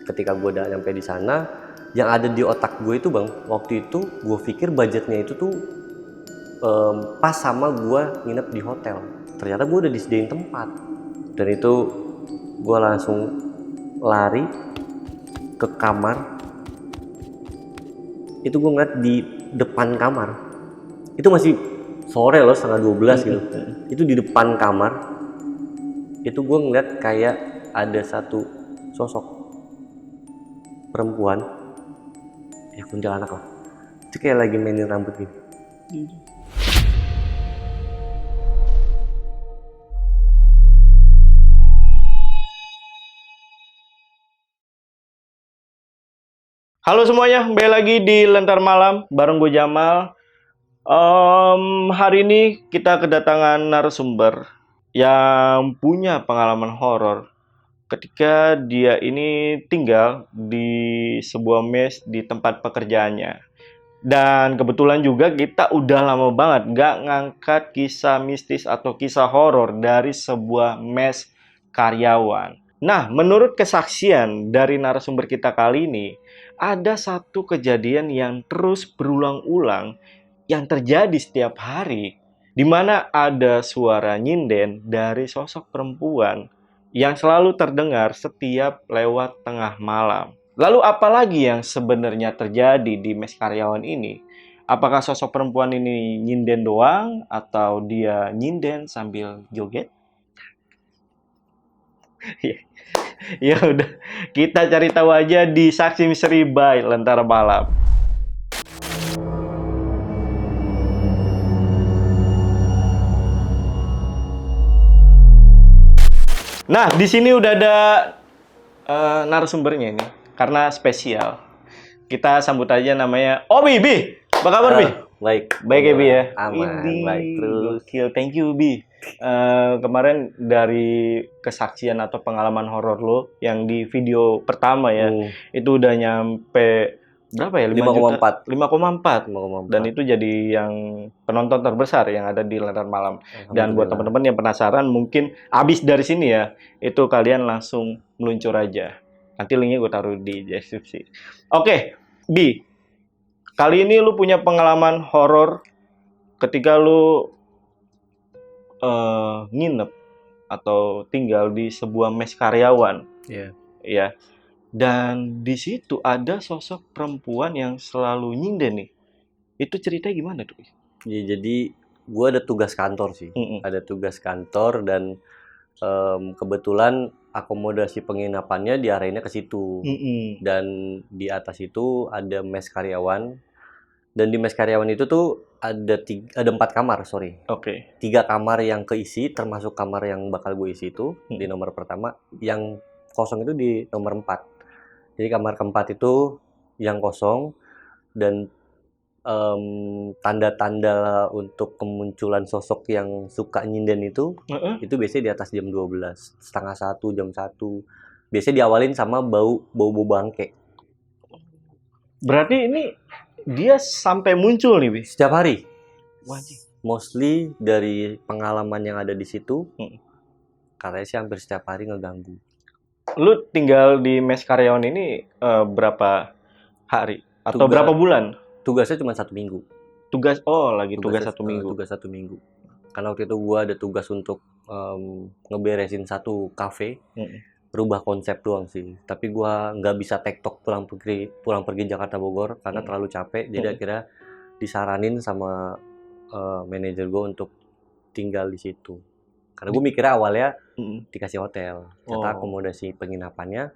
ketika gue udah nyampe di sana, yang ada di otak gue itu bang, waktu itu gue pikir budgetnya itu tuh pas sama gue nginep di hotel. Ternyata gue udah disediain tempat, dan itu gue langsung lari ke kamar. Itu gue ngeliat di depan kamar, itu masih sore loh, setengah 12 gitu. Itu di depan kamar, itu gue ngeliat kayak ada satu sosok perempuan, ya kuntilanak lah. Itu kayak lagi mainin rambut gitu. Halo semuanya, kembali lagi di Lentar Malam bareng gue Jamal. Hari ini kita kedatangan narasumber yang punya pengalaman horor ketika dia ini tinggal di sebuah mes di tempat pekerjaannya. Dan kebetulan juga kita udah lama banget gak ngangkat kisah mistis atau kisah horor dari sebuah mes karyawan. Nah, menurut kesaksian dari narasumber kita kali ini, ada satu kejadian yang terus berulang-ulang yang terjadi setiap hari, di mana ada suara nyinden dari sosok perempuan yang selalu terdengar setiap lewat tengah malam. Lalu apalagi yang sebenarnya terjadi di mes karyawan ini? Apakah sosok perempuan ini nyinden doang atau dia nyinden sambil joget? Ya udah, kita cari tahu aja di Saksi Misteri by Lentera Malam. Nah, di sini udah ada narasumbernya ini karena spesial. Kita sambut aja namanya Obi. Bi, apa kabar Bi? Baik Ya Bi ya. aman. Ini Baik terus. gokil. Thank you Bi. Kemarin dari kesaksian atau pengalaman horor lo yang di video pertama ya, itu udah nyampe berapa ya? 5,4. 5,4. Dan itu jadi yang penonton terbesar yang ada di Lentar Malam. Dan buat teman-teman yang penasaran, mungkin abis dari sini ya, itu kalian langsung meluncur aja. Nanti linknya gue taruh di deskripsi. Oke, Bi, kali ini lu punya pengalaman horor ketika lu nginep atau tinggal di sebuah mes karyawan. Iya. Ya. Dan di situ ada sosok perempuan yang selalu nyinden nih. Itu ceritanya gimana tuh? Ya, jadi gue ada tugas kantor sih. Ada tugas kantor dan kebetulan akomodasi penginapannya diarahinnya ke situ. Dan di atas itu ada mes karyawan. Dan di mes karyawan itu tuh ada 4 kamar, Oke. 3 kamar yang keisi, termasuk kamar yang bakal gue isi itu di nomor pertama. Yang kosong itu di nomor 4. Jadi kamar keempat itu yang kosong, dan tanda-tanda untuk kemunculan sosok yang suka nyinden itu biasanya di atas jam 12, setengah 1, jam 1. Biasanya diawalin sama bau bangke. Berarti ini dia sampai muncul nih, Bi? Setiap hari. Wajib. Mostly dari pengalaman yang ada di situ, katanya sih hampir setiap hari ngeganggu. Lu tinggal di mes karyawan ini berapa hari? Atau berapa bulan? Tugasnya cuma 1 minggu. Tugas 1 minggu. Tugas 1 minggu. Karena waktu itu gua ada tugas untuk ngeberesin satu kafe, rubah konsep doang sih. Tapi gua nggak bisa tektok pulang pergi Jakarta Bogor karena terlalu capek. Jadi akhirnya disaranin sama manajer gua untuk tinggal di situ. Karena gue mikirnya awalnya dikasih hotel, ternyata akomodasi penginapannya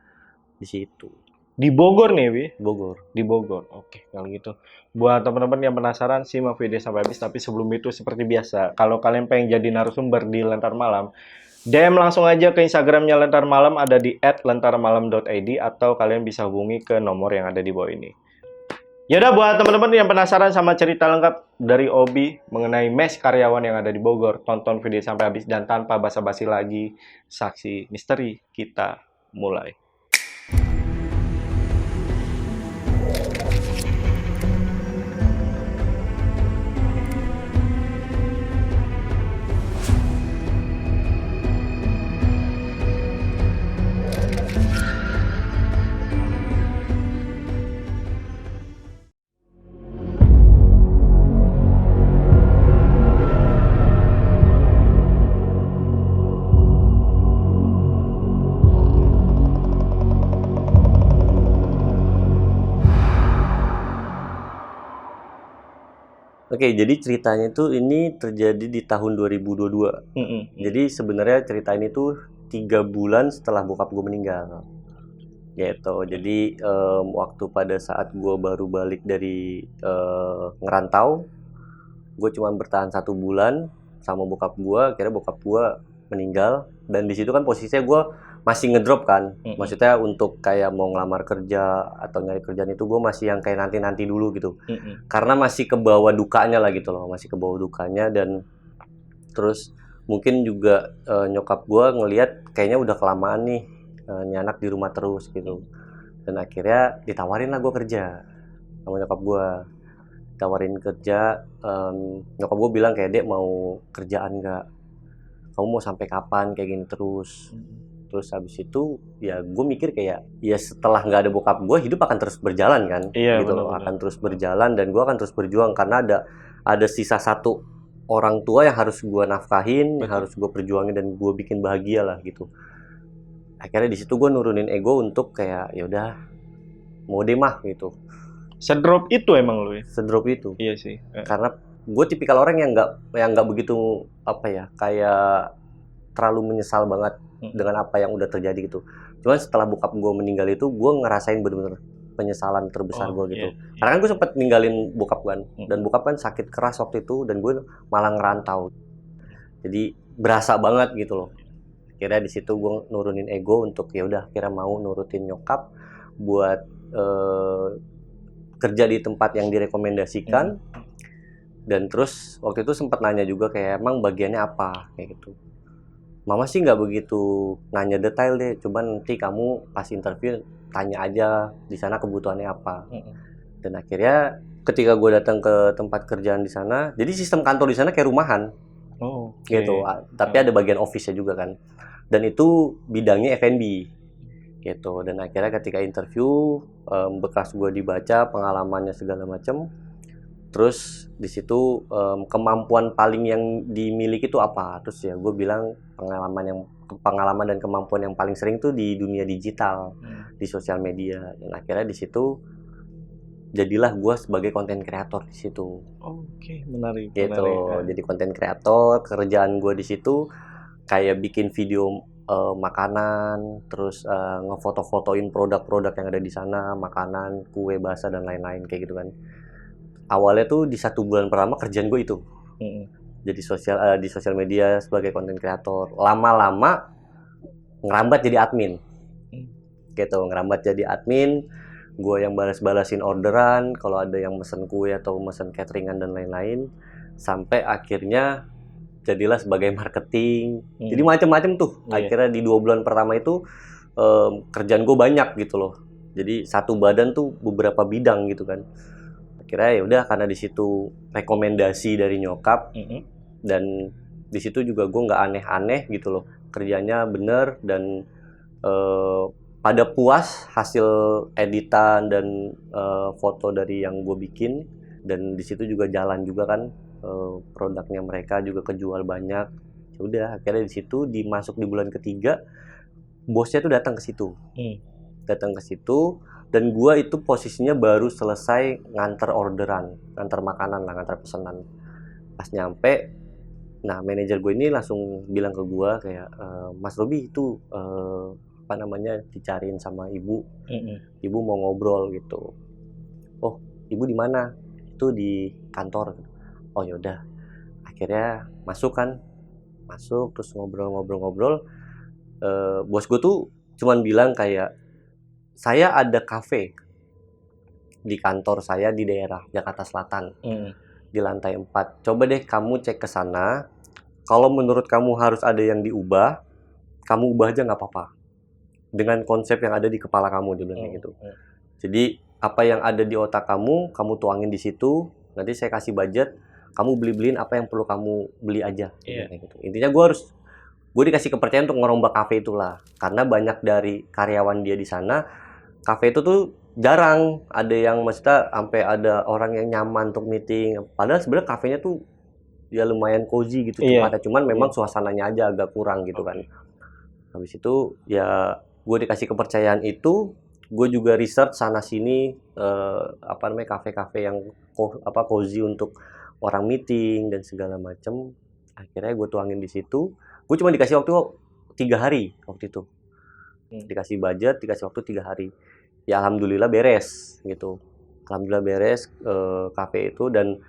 di situ. Di Bogor nih, Bi? Bogor. Di Bogor. Oke, kalau gitu. Buat teman-teman yang penasaran, simak video sampai habis. Tapi sebelum itu, seperti biasa, kalau kalian pengen jadi narasumber di Lentar Malam, DM langsung aja ke Instagramnya Lentar Malam, ada di @lentarmalam.id, atau kalian bisa hubungi ke nomor yang ada di bawah ini. Yaudah, buat teman-teman yang penasaran sama cerita lengkap dari Obi mengenai mes karyawan yang ada di Bogor, tonton video sampai habis, dan tanpa basa-basi lagi, Saksi Misteri kita mulai. Oke, jadi ceritanya tuh ini terjadi di tahun 2022. Jadi sebenarnya cerita ini tuh 3 bulan setelah bokap gue meninggal. Gitu. Jadi waktu pada saat gue baru balik dari ngerantau, gue cuma bertahan 1 bulan sama bokap gue. Akhirnya bokap gue meninggal, dan di situ kan posisinya gue masih ngedrop kan. Maksudnya untuk kayak mau ngelamar kerja atau nyari kerjaan itu gue masih yang kayak nanti dulu gitu. Karena masih ke bawah dukanya lah gitu loh, masih ke bawah dukanya. Dan terus mungkin juga nyokap gue ngelihat kayaknya udah kelamaan nih ini anak di rumah terus gitu. Dan akhirnya ditawarin lah gue kerja sama nyokap gue. Tawarin kerja, nyokap gue bilang kayak, "Dek, mau kerjaan nggak? Kamu mau sampai kapan kayak gini terus?" Terus habis itu ya gue mikir kayak, ya setelah nggak ada bokap gue, hidup akan terus berjalan kan. Iya, gitu loh, benar-benar. akan terus berjalan, dan gue akan terus berjuang karena ada sisa satu orang tua yang harus gue nafkahin, yang harus gue perjuangin dan gue bikin bahagia lah gitu. Akhirnya di situ gue nurunin ego untuk kayak ya udah mau deh mah gitu. Sedrop itu emang lu ya? Sedrop itu. Iya sih. Karena gue tipikal orang yang nggak begitu apa ya, kayak terlalu menyesal banget dengan apa yang udah terjadi gitu. Cuman setelah bokap gue meninggal itu, gue ngerasain bener-bener penyesalan terbesar gue gitu. Karena kan gue sempet ninggalin bokap kan, dan bokap kan sakit keras waktu itu, dan gue malah ngerantau. Jadi berasa banget gitu loh. Akhirnya di situ gue nurunin ego untuk ya udah kira mau nurutin nyokap buat kerja di tempat yang direkomendasikan. Dan terus waktu itu sempat nanya juga kayak emang bagiannya apa kayak gitu. Mama sih nggak begitu nanya detail deh, cuman nanti kamu pas interview tanya aja di sana kebutuhannya apa. Dan akhirnya ketika gue datang ke tempat kerjaan di sana, jadi sistem kantor di sana kayak rumahan. Gitu. Tapi ada bagian office-nya juga kan. Dan itu bidangnya F&B. Gitu. Dan akhirnya ketika interview, bekas gue dibaca, pengalamannya segala macam. Terus di situ kemampuan paling yang dimiliki itu apa? Terus ya gue bilang pengalaman dan kemampuan yang paling sering tuh di dunia digital, di sosial media. Dan akhirnya di situ jadilah gue sebagai konten kreator di situ. Menarik. Gitu. Menarik. Jadi konten kreator, kerjaan gue di situ kayak bikin video makanan, terus ngefoto-fotoin produk-produk yang ada di sana, makanan, kue basah dan lain-lain kayak gitu kan. Awalnya tuh di 1 bulan pertama kerjaan gue itu, jadi di sosial media sebagai konten kreator. Lama-lama ngerambat jadi admin, gitu. Ngerambat jadi admin, gue yang balas-balasin orderan kalau ada yang mesen kue atau mesen cateringan dan lain-lain, sampai akhirnya jadilah sebagai marketing. Jadi macam-macam tuh. Akhirnya di 2 bulan pertama itu kerjaan gue banyak gitu loh. Jadi satu badan tuh beberapa bidang gitu kan. Akhirnya ya udah, karena di situ rekomendasi dari nyokap, dan di situ juga gue nggak aneh-aneh gitu loh, kerjanya bener dan pada puas hasil editan dan foto dari yang gue bikin. Dan di situ juga jalan juga kan, produknya mereka juga kejual banyak. Ya udah, akhirnya di situ dimasuk di bulan ketiga, bosnya tuh datang ke situ, dan gue itu posisinya baru selesai nganter orderan, nganter makanan lah, nganter pesanan. Pas nyampe, nah manajer gue ini langsung bilang ke gue kayak, "Mas Robi itu dicariin sama ibu, ibu mau ngobrol gitu." "Oh, ibu di mana?" "Itu di kantor." "Oh yaudah." Akhirnya masuk terus ngobrol-ngobrol. Bos gue tuh cuman bilang kayak, "Saya ada kafe di kantor saya di daerah Jakarta Selatan, di lantai 4. Coba deh kamu cek ke sana. Kalau menurut kamu harus ada yang diubah, kamu ubah aja nggak apa-apa. Dengan konsep yang ada di kepala kamu," dia bilang kayak gitu. Jadi apa yang ada di otak kamu tuangin di situ. Nanti saya kasih budget, kamu beliin apa yang perlu kamu beli aja. Kayak gitu. Intinya gue dikasih kepercayaan untuk ngerombak kafe itulah, karena banyak dari karyawan dia di sana. Kafe itu tuh jarang ada yang, maksudnya sampai ada orang yang nyaman untuk meeting. Padahal sebenarnya kafenya tuh ya lumayan cozy gitu tempatnya, cuman memang suasananya aja agak kurang gitu kan. Habis itu ya gue dikasih kepercayaan itu, gue juga research sana sini kafe-kafe yang cozy untuk orang meeting dan segala macem. Akhirnya gue tuangin di situ. Gue cuma dikasih waktu 3 hari waktu itu. Dikasih budget, dikasih waktu 3 hari. Ya alhamdulillah beres gitu. Alhamdulillah beres kafe itu, dan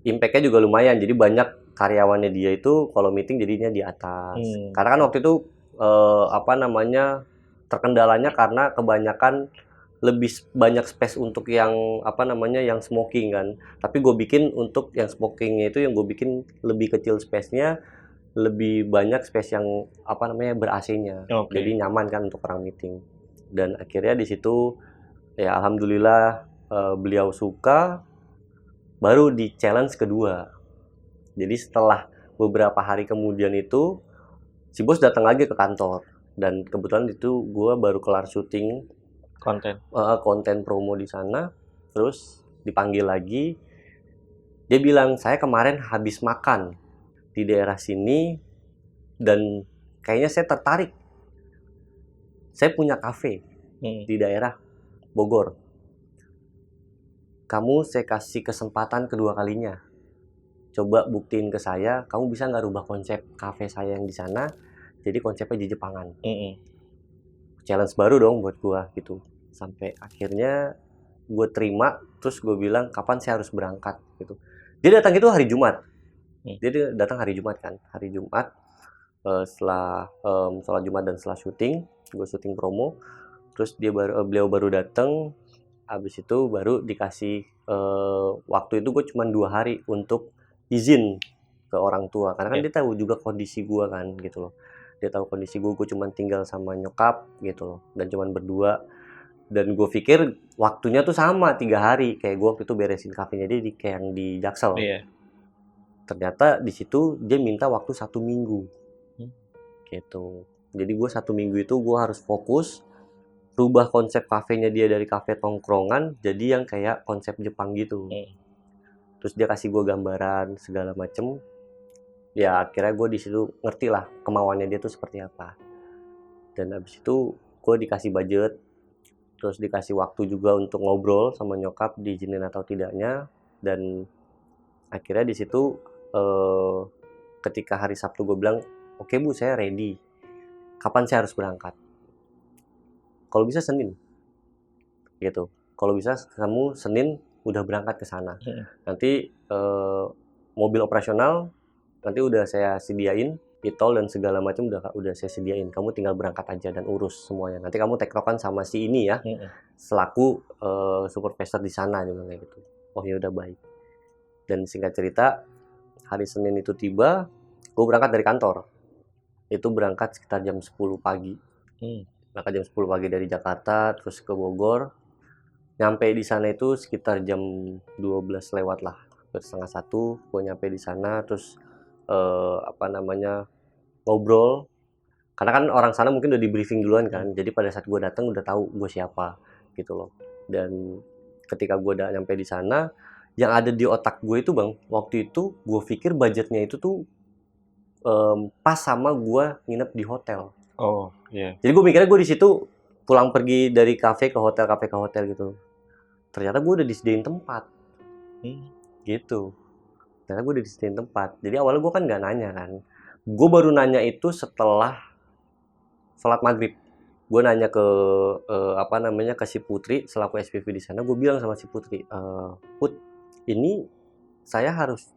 impact-nya juga lumayan. Jadi banyak karyawannya dia itu kalau meeting jadinya di atas. Karena kan waktu itu terkendalanya karena kebanyakan lebih banyak space untuk yang yang smoking kan. Tapi gue bikin untuk yang smokingnya itu, yang gue bikin lebih kecil space-nya, lebih banyak space yang ber AC-nya. Jadi nyaman kan untuk orang meeting. Dan akhirnya di situ ya alhamdulillah beliau suka. Baru di challenge kedua. Jadi setelah beberapa hari kemudian itu si bos datang lagi ke kantor, dan kebetulan itu gue baru kelar syuting konten promo di sana. Terus dipanggil lagi, dia bilang saya kemarin habis makan di daerah sini dan kayaknya saya tertarik, saya punya kafe di daerah Bogor, kamu saya kasih kesempatan kedua kalinya, coba buktiin ke saya kamu bisa nggak rubah konsep kafe saya yang di sana jadi konsepnya di Jepangan. Challenge baru dong buat gua gitu. Sampai akhirnya gue terima. Terus gue bilang kapan saya harus berangkat gitu. Dia datang itu hari Jumat. Dia datang hari Jumat kan. Hari Jumat setelah sholat Jumat dan setelah syuting, gue syuting promo. Terus beliau baru datang. Habis itu baru dikasih waktu itu gue cuma 2 hari untuk izin ke orang tua, karena kan dia tahu juga kondisi gue kan gitu loh. Dia tahu kondisi gue cuma tinggal sama nyokap gitu loh, dan cuma berdua. Dan gue pikir waktunya tuh sama 3 hari kayak gue waktu itu beresin kafenya dia kayak yang di Jaksel. Ternyata di situ dia minta waktu 1 minggu gitu. Jadi gue 1 minggu itu gue harus fokus rubah konsep kafenya dia dari kafe tongkrongan jadi yang kayak konsep Jepang gitu. Terus dia kasih gue gambaran segala macem. Ya akhirnya gue di situ ngerti lah kemauannya dia tuh seperti apa. Dan abis itu gue dikasih budget, terus dikasih waktu juga untuk ngobrol sama nyokap diizinin atau tidaknya. Dan akhirnya di situ ketika hari Sabtu gue bilang, oke Bu, saya ready. Kapan saya harus berangkat? Kalau bisa Senin gitu. Kalau bisa kamu Senin udah berangkat ke sana. Nanti mobil operasional nanti udah saya sediain, e-tol dan segala macam udah saya sediain. Kamu tinggal berangkat aja dan urus semuanya. Nanti kamu tektokan sama si ini ya, selaku supervisor di sana kayak gitu. Oh ya udah baik. Dan singkat cerita, hari Senin itu tiba, gue berangkat dari kantor. Itu berangkat sekitar jam 10 pagi. Berangkat jam 10 pagi dari Jakarta, terus ke Bogor. Nyampe di sana itu sekitar jam 12 lewat lah, setengah 1. Gue nyampe di sana, terus ngobrol. Karena kan orang sana mungkin udah di briefing duluan kan. Jadi pada saat gue datang udah tahu gue siapa gitu loh. Dan ketika gue udah nyampe di sana, yang ada di otak gue itu Bang, waktu itu gue pikir budgetnya itu tuh pas sama gue nginep di hotel. Jadi gue mikirnya gue di situ pulang pergi dari kafe ke hotel gitu. Ternyata gue udah disediain tempat. Gitu. Ternyata gue udah disediain tempat. Jadi awalnya gue kan nggak nanya kan. Gue baru nanya itu setelah sholat maghrib. Gue nanya ke ke si Putri selaku SPV di sana. Gue bilang sama si Putri, Put, ini saya harus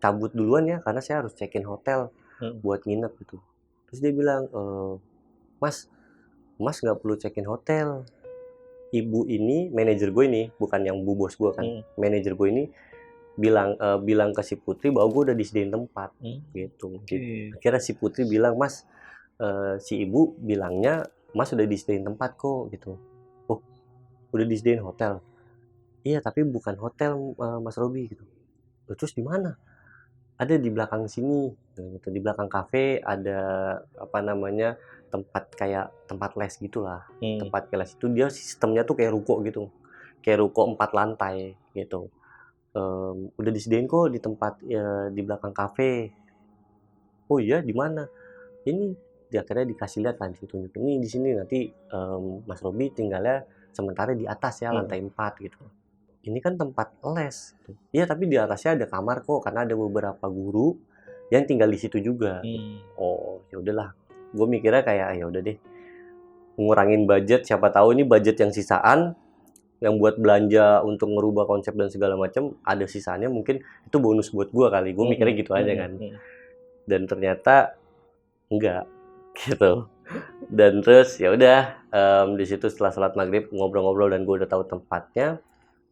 cabut duluan ya karena saya harus check-in hotel buat nginep gitu. Terus dia bilang, Mas nggak perlu check-in hotel. Ibu ini, manajer gue ini, bukan yang bu bos gue kan, manajer gue ini bilang ke si Putri bahwa gue udah disediain tempat gitu. Akhirnya si Putri bilang, Mas, si ibu bilangnya Mas udah disediain tempat kok gitu. Oh, udah disediain hotel? Iya, tapi bukan hotel Mas Robi gitu. Terus di mana? Ada di belakang sini gitu. Di belakang kafe ada tempat les gitulah. Tempat les itu dia sistemnya tuh kayak ruko gitu. Kayak ruko 4 lantai gitu. Udah disediain kok di tempat di belakang kafe. Oh iya, di mana? Ini akhirnya dikasih lihat kan, ditunjukin ini di sini nanti Mas Robi tinggalnya sementara di atas ya, lantai 4 gitu. ini kan tempat les. Iya, tapi di atasnya ada kamar kok, karena ada beberapa guru yang tinggal di situ juga. Oh, ya udahlah. Gue mikirnya kayak ya udah deh, ngurangin budget. Siapa tahu ini budget yang sisaan, yang buat belanja untuk ngerubah konsep dan segala macam, ada sisanya, mungkin itu bonus buat gue kali. Gue mikirnya gitu aja kan. Dan ternyata enggak gitu. Dan terus ya udah, di situ setelah sholat maghrib ngobrol-ngobrol dan gue udah tahu tempatnya,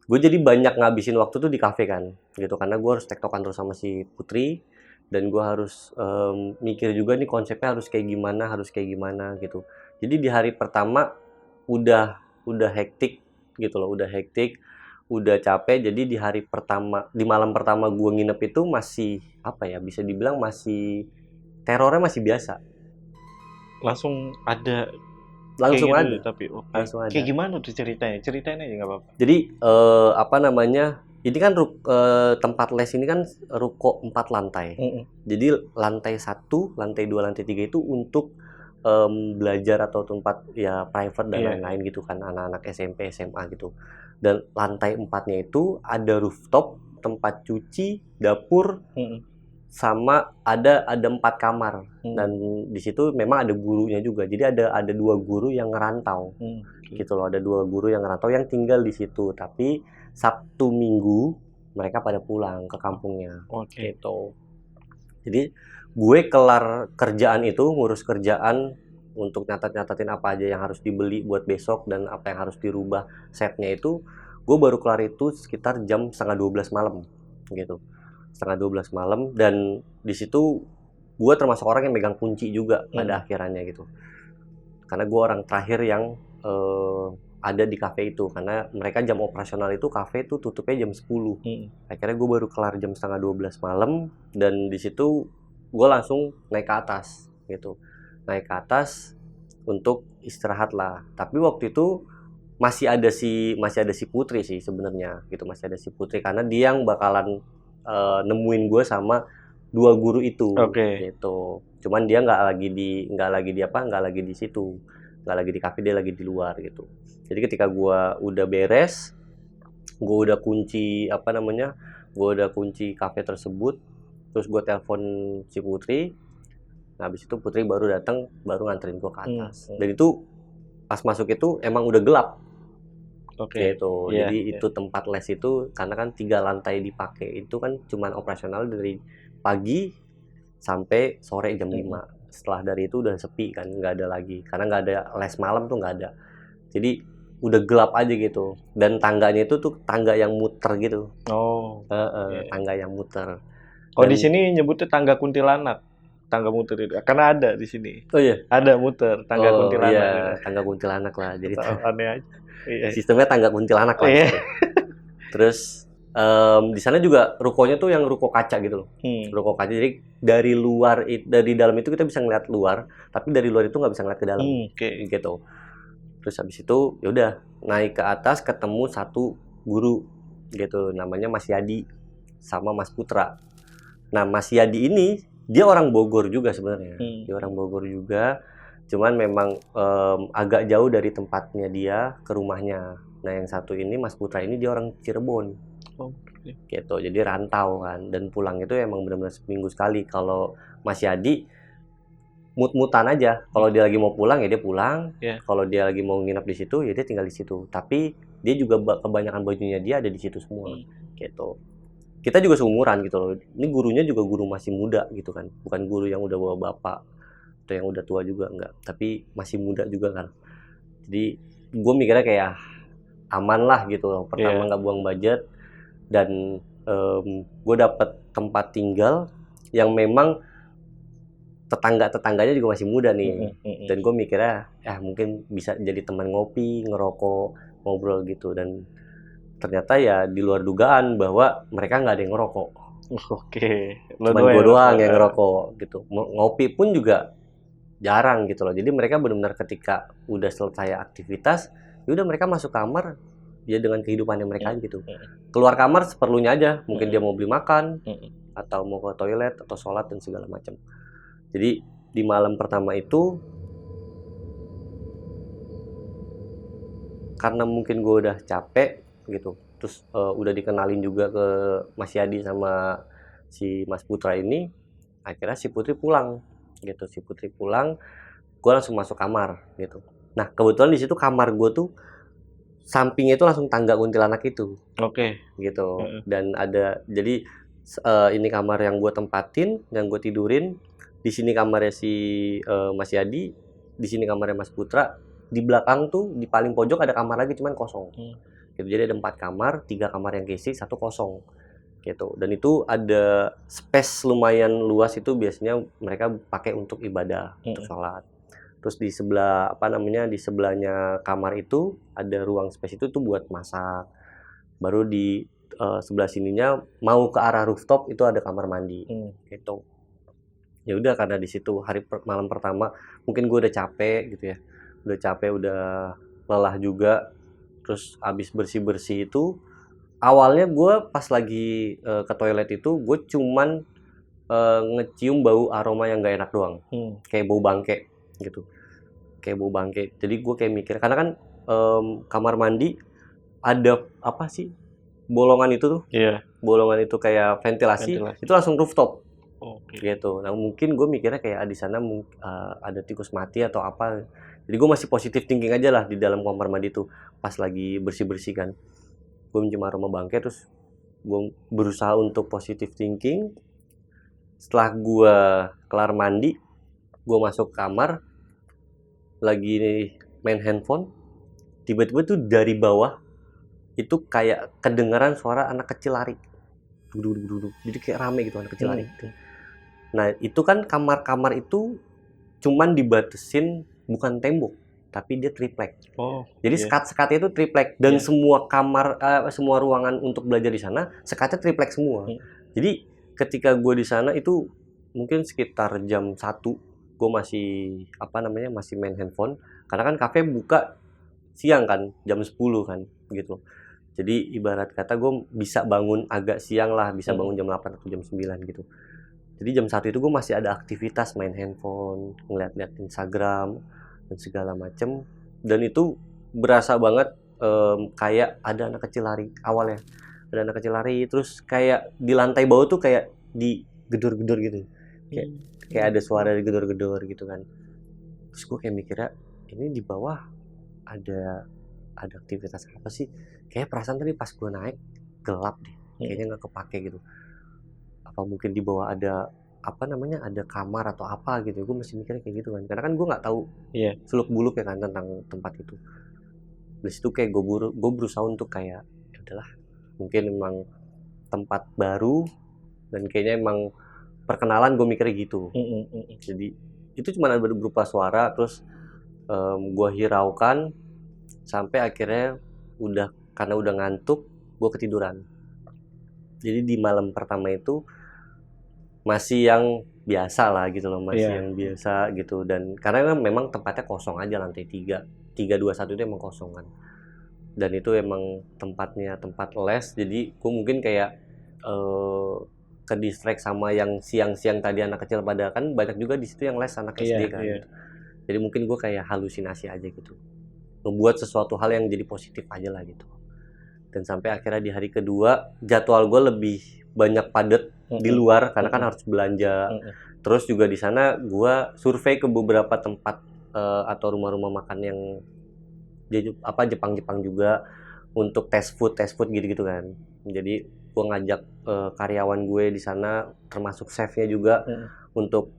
gue jadi banyak ngabisin waktu tuh di kafe kan gitu, karena gue harus tektokan terus sama si Putri, dan gue harus mikir juga nih konsepnya harus kayak gimana gitu. Jadi di hari pertama udah hektik gitu loh, udah capek. Jadi di hari pertama, di malam pertama gue nginep itu masih apa ya, bisa dibilang masih terornya masih biasa. Langsung ada Langsung kayak ada. gitu, tapi Langsung ada. kayak gimana tuh ceritanya? Ceritain aja nggak apa-apa. Jadi apa namanya? Ini kan tempat les ini kan ruko 4 lantai. Jadi lantai 1, lantai 2, lantai 3 itu untuk belajar atau tempat ya private dan lain-lain gitu kan, anak-anak SMP, SMA gitu. Dan lantai 4-nya itu ada rooftop, tempat cuci, dapur, sama ada 4 kamar. Dan di situ memang ada gurunya juga. Jadi ada 2 guru yang ngerantau. Gitu loh, ada 2 guru yang ngerantau yang tinggal di situ. Tapi Sabtu Minggu mereka pada pulang ke kampungnya. Gitu. Jadi gue kelar kerjaan itu, ngurus kerjaan untuk nyatat-nyatatin apa aja yang harus dibeli buat besok dan apa yang harus dirubah setnya itu, gue baru kelar itu sekitar jam 11:30 malam gitu. 11:30 malam, dan di situ gue termasuk orang yang megang kunci juga pada akhirannya gitu. Karena gue orang terakhir yang ada di kafe itu, karena mereka jam operasional itu kafe itu tutupnya jam 10. Akhirnya gue baru kelar jam 11:30 malam, dan di situ gue langsung naik ke atas gitu. Naik ke atas untuk istirahat lah. Tapi waktu itu masih ada si Putri sih sebenarnya gitu, masih ada si Putri, karena dia yang bakalan nemuin gue sama 2 guru itu. Gitu. Cuman dia nggak lagi di situ, nggak lagi di kafe, dia lagi di luar gitu. Jadi ketika gue udah beres, gue udah kunci kafe tersebut, terus gue telepon si Putri. Nah, habis itu Putri baru datang, baru nganterin gue ke atas. Dan itu pas masuk itu emang udah gelap. Gitu. Jadi itu tempat les itu, karena kan 3 lantai dipakai, itu kan cuman operasional dari pagi sampai sore jam 5. Setelah dari itu udah sepi kan, nggak ada lagi, karena nggak ada les malam tuh, nggak ada. Jadi udah gelap aja gitu, dan tangganya itu tuh tangga yang muter gitu. Tangga yang muter. Oh, di sini nyebutnya tangga kuntilanak. Tangga muter itu. Karena ada di sini. Oh iya. Ada muter, tangga kuntilanak. Iya, tangga kuntilanak lah. Jadi aneh aja. Sistemnya tangga kuntilanak lah. Terus di sana juga rukonya tuh yang ruko kaca gitu loh. Ruko kaca, jadi dari dalam itu kita bisa ngeliat luar, tapi dari luar itu nggak bisa ngeliat ke dalam. Gitu. Terus habis itu ya udah naik ke atas, ketemu 1 guru gitu, namanya Mas Yadi sama Mas Putra. Nah, Mas Yadi ini dia orang Bogor juga sebenarnya. Dia orang Bogor juga, cuman memang agak jauh dari tempatnya dia ke rumahnya. Nah, yang satu ini Mas Putra ini dia orang Cirebon. Gitu. Jadi rantau kan, dan pulang itu emang benar-benar seminggu sekali. Kalau Mas Yadi mut-mutan aja. Kalau dia lagi mau pulang ya dia pulang. Kalau dia lagi mau nginep di situ ya dia tinggal di situ. Tapi dia juga kebanyakan bajunya dia ada di situ semua. Gitu. Kita juga seumuran gitu loh. Ini gurunya juga guru masih muda gitu kan. Bukan guru yang udah bawa bapak atau yang udah tua juga, enggak. Tapi masih muda juga kan. Jadi gue mikirnya kayak aman lah gitu loh. Pertama nggak buang budget, dan gue dapet tempat tinggal yang memang tetangganya juga masih muda nih. Dan gue mikirnya mungkin bisa jadi teman ngopi, ngerokok, ngobrol gitu. Dan ternyata ya di luar dugaan bahwa mereka nggak ada yang ngerokok. Cuman gue doang yang ngerokok gitu. Ngopi pun juga jarang gitu loh. Jadi mereka benar-benar ketika udah selesai aktivitas, yaudah mereka masuk kamar ya dengan kehidupannya mereka gitu. Keluar kamar seperlunya aja. Mungkin dia mau beli makan, atau mau ke toilet, atau sholat dan segala macam. Jadi di malam pertama itu, karena mungkin gue udah capek gitu, terus udah dikenalin juga ke Mas Yadi sama si Mas Putra ini, akhirnya si Putri pulang gitu. Si Putri pulang, gue langsung masuk kamar gitu. Nah kebetulan di situ kamar gue tuh sampingnya itu langsung tangga kuntilanak itu. Oke. Gitu. Dan ada, jadi ini kamar yang gue tempatin, yang gue tidurin. Di sini kamarnya si Mas Yadi, di sini kamarnya Mas Putra. Di belakang tuh di paling pojok ada kamar lagi cuman kosong. Gitu. Jadi ada 4 kamar, 3 kamar yang keisi, 1 kosong. Gitu. Dan itu ada space lumayan luas, itu biasanya mereka pakai untuk ibadah, untuk sholat. Terus di sebelah di sebelahnya kamar itu ada ruang space itu tuh buat masak. Baru di sebelah sininya mau ke arah rooftop itu ada kamar mandi. Gitu. Ya udah, karena di situ malam pertama mungkin gue udah capek gitu ya. Udah capek, udah lelah juga. Terus abis bersih-bersih itu, awalnya gue pas lagi ke toilet itu gue cuman ngecium bau aroma yang gak enak doang. Kayak bau bangke gitu. Kayak bau bangke. Jadi gue kayak mikir, karena kan kamar mandi ada apa sih? Bolongan itu tuh. Iya. Bolongan itu kayak ventilasi. Itu langsung rooftop. Gitu. Nah, mungkin gue mikirnya kayak di sana ada tikus mati atau apa. Jadi gue masih positive thinking aja lah di dalam kamar mandi itu. Pas lagi bersih-bersih kan. Gue mencium aroma bangke, terus gue berusaha untuk positive thinking. Setelah gue kelar mandi, gue masuk kamar, lagi main handphone, tiba-tiba tuh dari bawah itu kayak kedengaran suara anak kecil lari. Duduk. Jadi kayak rame gitu anak kecil lari. Nah, itu kan kamar-kamar itu cuman dibatesin bukan tembok, tapi dia triplek. Jadi sekat-sekatnya itu triplek, dan semua kamar, semua ruangan untuk belajar di sana sekatnya triplek semua. Jadi ketika gue di sana itu mungkin sekitar jam 1, gue masih masih main handphone, karena kan kafe buka siang kan, jam 10 kan gitu. Jadi ibarat kata gue bisa bangun agak siang lah, bisa bangun jam 8 atau jam 9 gitu. Jadi jam 1 itu gue masih ada aktivitas main handphone, ngeliat-liat Instagram dan segala macem. Dan itu berasa banget kayak ada anak kecil lari awalnya. Ada anak kecil lari, terus kayak di lantai bawah tuh kayak digedor-gedor gitu. Kayak ada suara digedor-gedor gitu kan. Terus gue kayak mikirnya, ini di bawah ada aktivitas apa sih? Kayak perasaan tadi pas gue naik gelap deh. Kayaknya nggak kepake gitu. Apa mungkin di bawah ada ada kamar atau apa gitu. Gue masih mikirnya kayak gitu kan, karena kan gue nggak tahu seluk buluk ya kan tentang tempat itu. Dari situ kayak gue berusaha untuk kayak ya udahlah, mungkin emang tempat baru dan kayaknya emang perkenalan, gue mikirnya gitu. Jadi itu cuma ada berupa suara, terus gue hiraukan sampai akhirnya karena udah ngantuk, gue ketiduran. Jadi di malam pertama itu masih yang biasa lah gitu loh, yang biasa gitu. Dan karena memang tempatnya kosong aja, lantai 321 itu emang kosong kan. Dan itu emang tempat les, jadi gue mungkin kayak ke distract sama yang siang-siang tadi anak kecil, pada kan banyak juga di situ yang les anak SD kan. Gitu. Jadi mungkin gue kayak halusinasi aja gitu, membuat sesuatu hal yang jadi positif aja lah gitu. Dan sampai akhirnya di hari kedua jadwal gue lebih banyak padat di luar, karena kan harus belanja. Terus juga di sana gue survei ke beberapa tempat atau rumah-rumah makan yang Jepang juga, untuk test food gitu kan. Jadi gue ngajak karyawan gue di sana, termasuk chefnya juga, untuk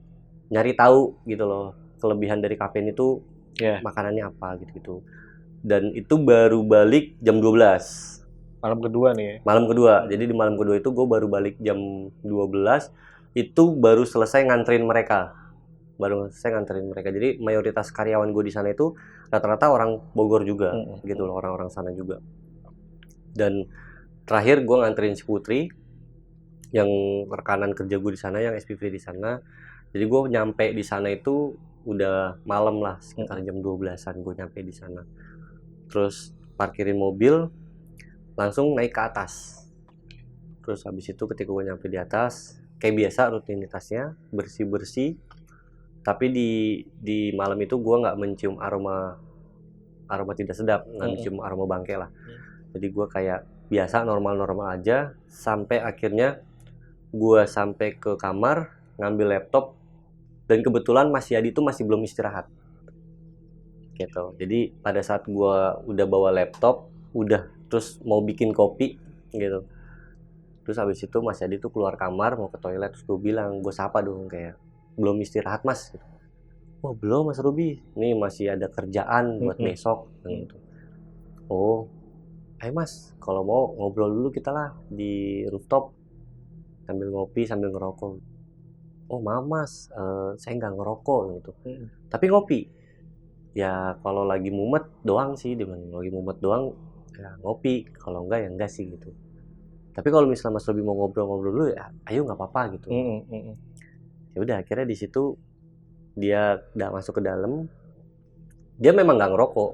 nyari tahu gitu loh kelebihan dari Cafe ini tuh makanannya apa gitu. Dan itu baru balik jam 12. Malam kedua nih ya? Malam kedua. Jadi di malam kedua itu gue baru balik jam 12. Itu baru selesai nganterin mereka. Jadi mayoritas karyawan gue di sana itu rata-rata orang Bogor juga, gitu loh, orang-orang sana juga. Dan terakhir gue nganterin si Putri, yang rekanan kerja gue di sana, yang SPV di sana. Jadi gue nyampe di sana itu udah malam lah, sekitar jam 12-an gue nyampe di sana. Terus parkirin mobil, langsung naik ke atas. Terus habis itu ketika gue nyampe di atas, kayak biasa rutinitasnya bersih-bersih. Tapi di malam itu gue nggak mencium aroma tidak sedap, nggak mencium aroma bangke lah. Jadi gue kayak biasa normal-normal aja sampai akhirnya gua sampai ke kamar ngambil laptop dan kebetulan Mas Yadi itu masih belum istirahat gitu. Jadi pada saat gua udah bawa laptop, udah terus mau bikin kopi gitu. Terus habis itu Mas Yadi tuh keluar kamar mau ke toilet, terus gue bilang, gue sapa dong kayak, belum istirahat Mas gitu. Wah belum Mas Ruby, nih masih ada kerjaan buat besok gitu. Oh, ayo Mas, kalau mau ngobrol dulu kita lah di rooftop sambil ngopi sambil ngerokok. Oh maaf Mas, saya nggak ngerokok gitu. Tapi ngopi. Ya kalau lagi mumet doang sih, dia bilang lagi mumet doang ya ngopi. Kalau enggak ya enggak sih gitu. Tapi kalau misalnya Mas Robi mau ngobrol-ngobrol dulu ya, ayo nggak apa-apa gitu. Ya udah akhirnya di situ dia udah masuk ke dalam. Dia memang nggak ngerokok,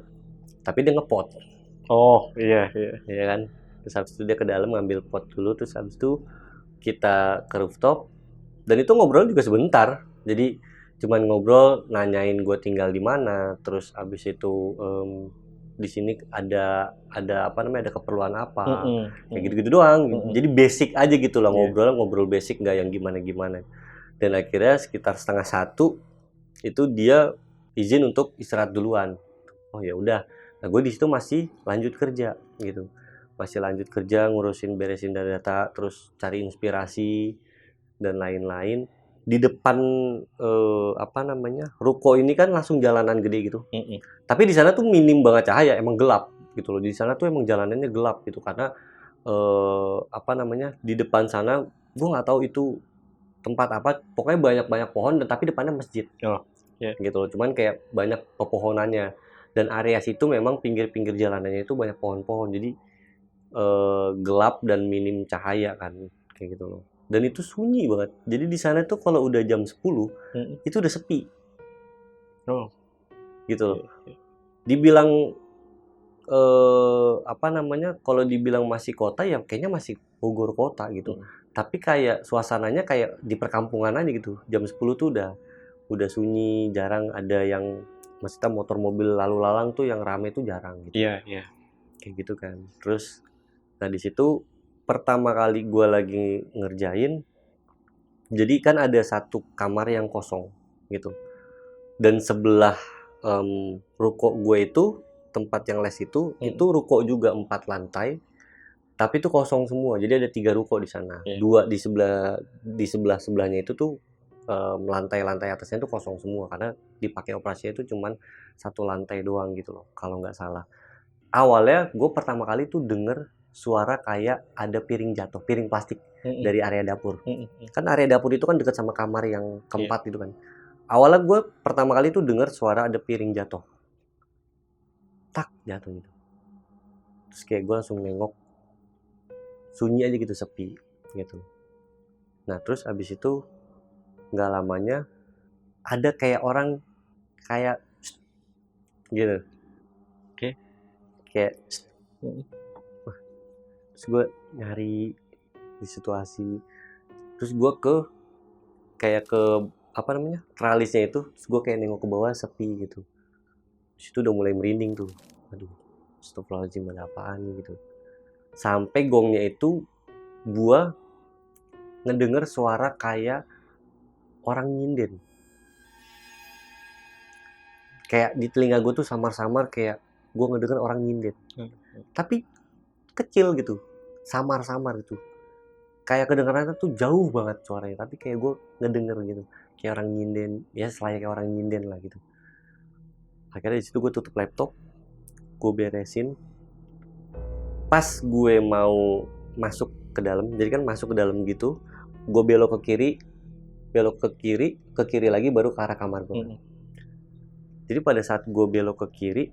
tapi dia ngepot. Oh iya. Ya kan. Terus habis itu dia ke dalam ngambil pot dulu, terus habis itu kita ke rooftop. Dan itu ngobrol juga sebentar. Jadi cuman ngobrol, nanyain gue tinggal di mana, terus habis itu di sini ada apa namanya, ada keperluan apa, kayak gitu-gitu doang. Jadi basic aja gitu lah, ngobrol basic, nggak yang gimana-gimana. Dan akhirnya sekitar 12:30 itu dia izin untuk istirahat duluan. Oh ya udah, nah gue di situ masih lanjut kerja gitu, masih lanjut kerja ngurusin beresin data, terus cari inspirasi dan lain-lain. Di depan apa namanya, ruko ini kan langsung jalanan gede gitu. Tapi di sana tuh minim banget cahaya, emang gelap gitu loh. Di sana tuh emang jalanannya gelap gitu karena apa namanya, di depan sana gue nggak tahu itu tempat apa, pokoknya banyak pohon dan tapi depannya masjid. Gitu loh. Cuman kayak banyak pepohonannya dan area situ memang pinggir-pinggir jalanannya itu banyak pohon-pohon. Jadi gelap dan minim cahaya kan kayak gitu loh. Dan itu sunyi banget. Jadi di sana tuh kalau udah jam 10 itu udah sepi. Gitu loh. Dibilang apa namanya, kalau dibilang masih kota ya kayaknya masih Bogor kota gitu. Tapi kayak suasananya kayak di perkampungan aja gitu. Jam 10 tuh udah sunyi, jarang ada yang maksudnya motor mobil lalu lalang tuh yang rame tuh jarang gitu. Iya. Kayak gitu kan. Terus nah di situ pertama kali gue lagi ngerjain, jadi kan ada satu kamar yang kosong gitu, dan sebelah ruko gue itu tempat yang les itu ruko juga 4 lantai, tapi itu kosong semua. Jadi ada 3 ruko di sana, 2 di sebelahnya itu tuh lantai-lantai atasnya tuh kosong semua karena dipakai operasinya itu cuman 1 lantai doang gitu loh kalau nggak salah. Awalnya gue pertama kali tuh denger suara kayak ada piring jatuh, piring plastik dari area dapur. Kan area dapur itu kan dekat sama kamar yang keempat gitu kan. Awalnya gue pertama kali tuh denger suara ada piring jatuh. Tak, jatuh gitu. Terus kayak gue langsung nengok. Sunyi aja gitu, sepi gitu. Nah terus abis itu nggak lamanya ada kayak orang kayak gitu. Kayak terus gue nyari di situasi, terus gue kayak ke apa namanya, tralisnya itu, terus gue kayak nengok ke bawah, sepi gitu. Terus itu udah mulai merinding tuh, aduh astagfirullahaladzim, ada apaan gitu. Sampai gongnya itu gue ngedenger suara kayak orang nyinden, kayak di telinga gue tuh samar-samar, kayak gue ngedenger orang nyinden, tapi kecil gitu, samar-samar gitu, kayak kedengarannya tuh jauh banget suaranya, tapi kayak gue ngedenger gitu, kayak orang nyinden, ya selayaknya orang nyinden lah gitu. Akhirnya di situ gue tutup laptop, gue beresin. Pas gue mau masuk ke dalam, jadi kan masuk ke dalam gitu, gue belok ke kiri lagi baru ke arah kamar gue. Jadi pada saat gue belok ke kiri,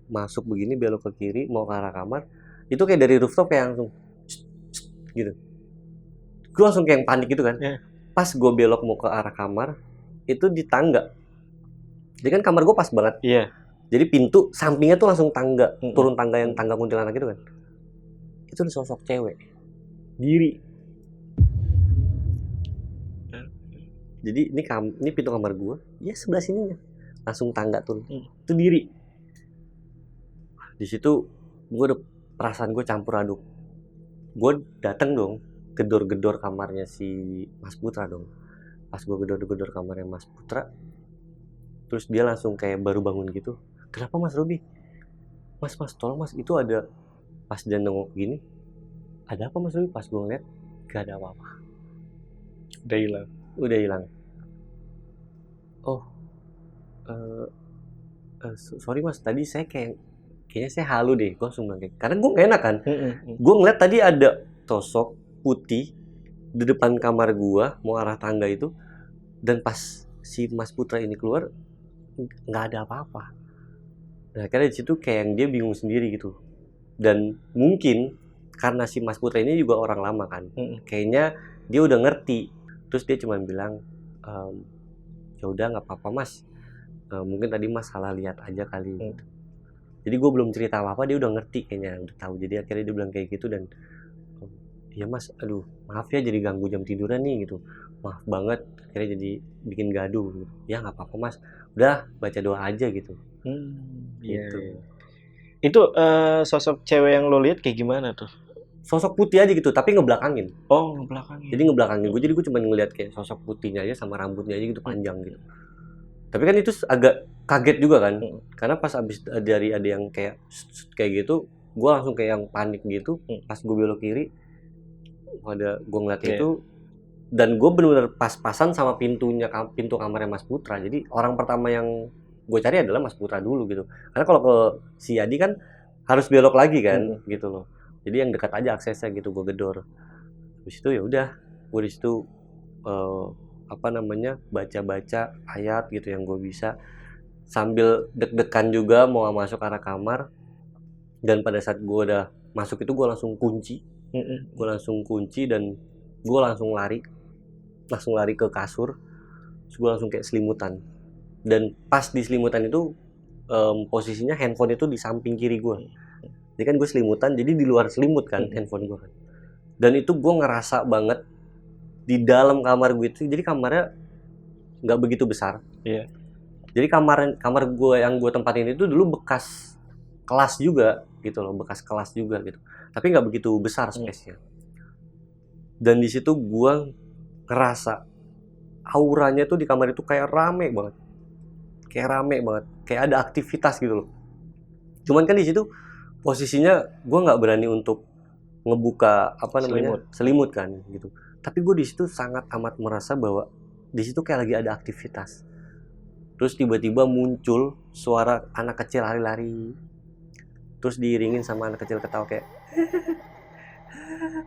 masuk begini, belok ke kiri mau ke arah kamar, itu kayak dari rooftop kayak langsung gitu. Gue langsung kayak panik gitu kan. Pas gue belok mau ke arah kamar, itu di tangga. Jadi kan kamar gue pas banget. Jadi pintu sampingnya tuh langsung tangga, turun tangga yang tangga kuntilanak gitu kan. Itu ada sosok cewek diri. Jadi ini pintu kamar gue, ya sebelah sininya langsung tangga turun. Itu diri. Di situ gue udah perasaan gue campur aduk. Gue dateng dong, gedor-gedor kamarnya si Mas Putra dong. Pas gue gedor-gedor kamarnya Mas Putra, terus dia langsung kayak baru bangun gitu. Kenapa Mas Robi? Mas tolong Mas, itu ada. Pas dia nengok gini, ada apa Mas Robi? Pas gue ngeliat, gak ada apa-apa. Udah hilang. Oh, sorry Mas, tadi saya kayaknya saya halu deh. Gue langsung bilang kayak, karena gue gak enak kan. Gue ngeliat tadi ada sosok putih di depan kamar gue, mau arah tangga itu. Dan pas si Mas Putra ini keluar, nggak ada apa-apa. Nah, karena di situ kayak yang dia bingung sendiri gitu. Dan mungkin karena si Mas Putra ini juga orang lama kan, kayaknya dia udah ngerti. Terus dia cuma bilang, ya udah nggak apa-apa Mas. Mungkin tadi Mas salah lihat aja kali. Gitu. Jadi gue belum cerita apa-apa, dia udah ngerti kayaknya, udah tahu. Jadi akhirnya dia bilang kayak gitu dan, iya Mas, aduh maaf ya jadi ganggu jam tiduran nih gitu. Maaf banget, akhirnya jadi bikin gaduh. Gitu. Ya nggak apa-apa Mas, udah baca doa aja gitu. Gitu. Iya. Itu sosok cewek yang lo lihat kayak gimana tuh? Sosok putih aja gitu, tapi ngebelakangin. Oh, ngebelakangin. Jadi ngebelakangin gue, jadi gue cuma ngeliat kayak sosok putihnya aja sama rambutnya aja gitu panjang gitu. Tapi kan itu agak kaget juga kan, karena pas abis dari ada yang kayak gitu, gue langsung kayak yang panik gitu. Pas gue belok kiri, ada gue ngeliat itu, dan gue bener-bener pas-pasan sama pintu kamarnya Mas Putra. Jadi orang pertama yang gue cari adalah Mas Putra dulu gitu. Karena kalau ke si Adi kan harus belok lagi kan, gitu loh. Jadi yang dekat aja aksesnya gitu, gue gedor. Habis itu ya udah, gue di situ baca-baca ayat gitu yang gue bisa, sambil deg-degan juga mau masuk arah kamar. Dan pada saat gue udah masuk itu gue langsung kunci, dan gue langsung lari ke kasur. Terus gue langsung kayak selimutan, dan pas di selimutan itu posisinya handphone itu di samping kiri gue. Jadi kan gue selimutan, jadi di luar selimut kan handphone gue kan. Dan itu gue ngerasa banget di dalam kamar gue itu, jadi kamarnya nggak begitu besar. Iya. Jadi kamar gue yang gue tempatin itu dulu bekas kelas juga gitu loh, bekas kelas juga gitu. Tapi nggak begitu besar space-nya. Dan di situ gue ngerasa auranya tuh di kamar itu kayak rame banget, kayak ada aktivitas gitu loh. Cuman kan di situ posisinya gue nggak berani untuk ngebuka selimut kan gitu. Tapi gue di situ sangat amat merasa bahwa di situ kayak lagi ada aktivitas. Terus tiba-tiba muncul suara anak kecil lari-lari, terus diiringin sama anak kecil ketawa kayak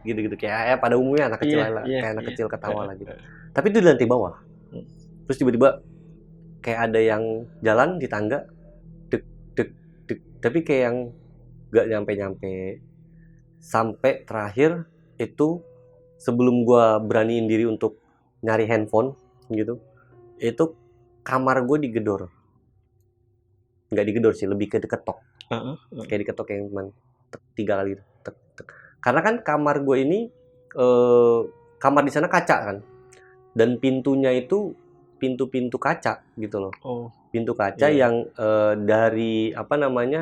gitu-gitu, kayak pada umumnya anak kecil kayak anak kecil ketawa lagi. Tapi itu di lantai bawah. Terus tiba-tiba kayak ada yang jalan di tangga, dek, tapi kayak yang gak nyampe-nyampe. Sampai terakhir itu sebelum gua beraniin diri untuk nyari handphone gitu, itu kamar gue digedor. Nggak digedor sih, lebih ke diketok. Kayak diketok yang cuman 3 kali tek. Karena kan kamar gue ini kamar di sana kaca kan, dan pintunya itu pintu kaca gitu loh. Pintu kaca yang dari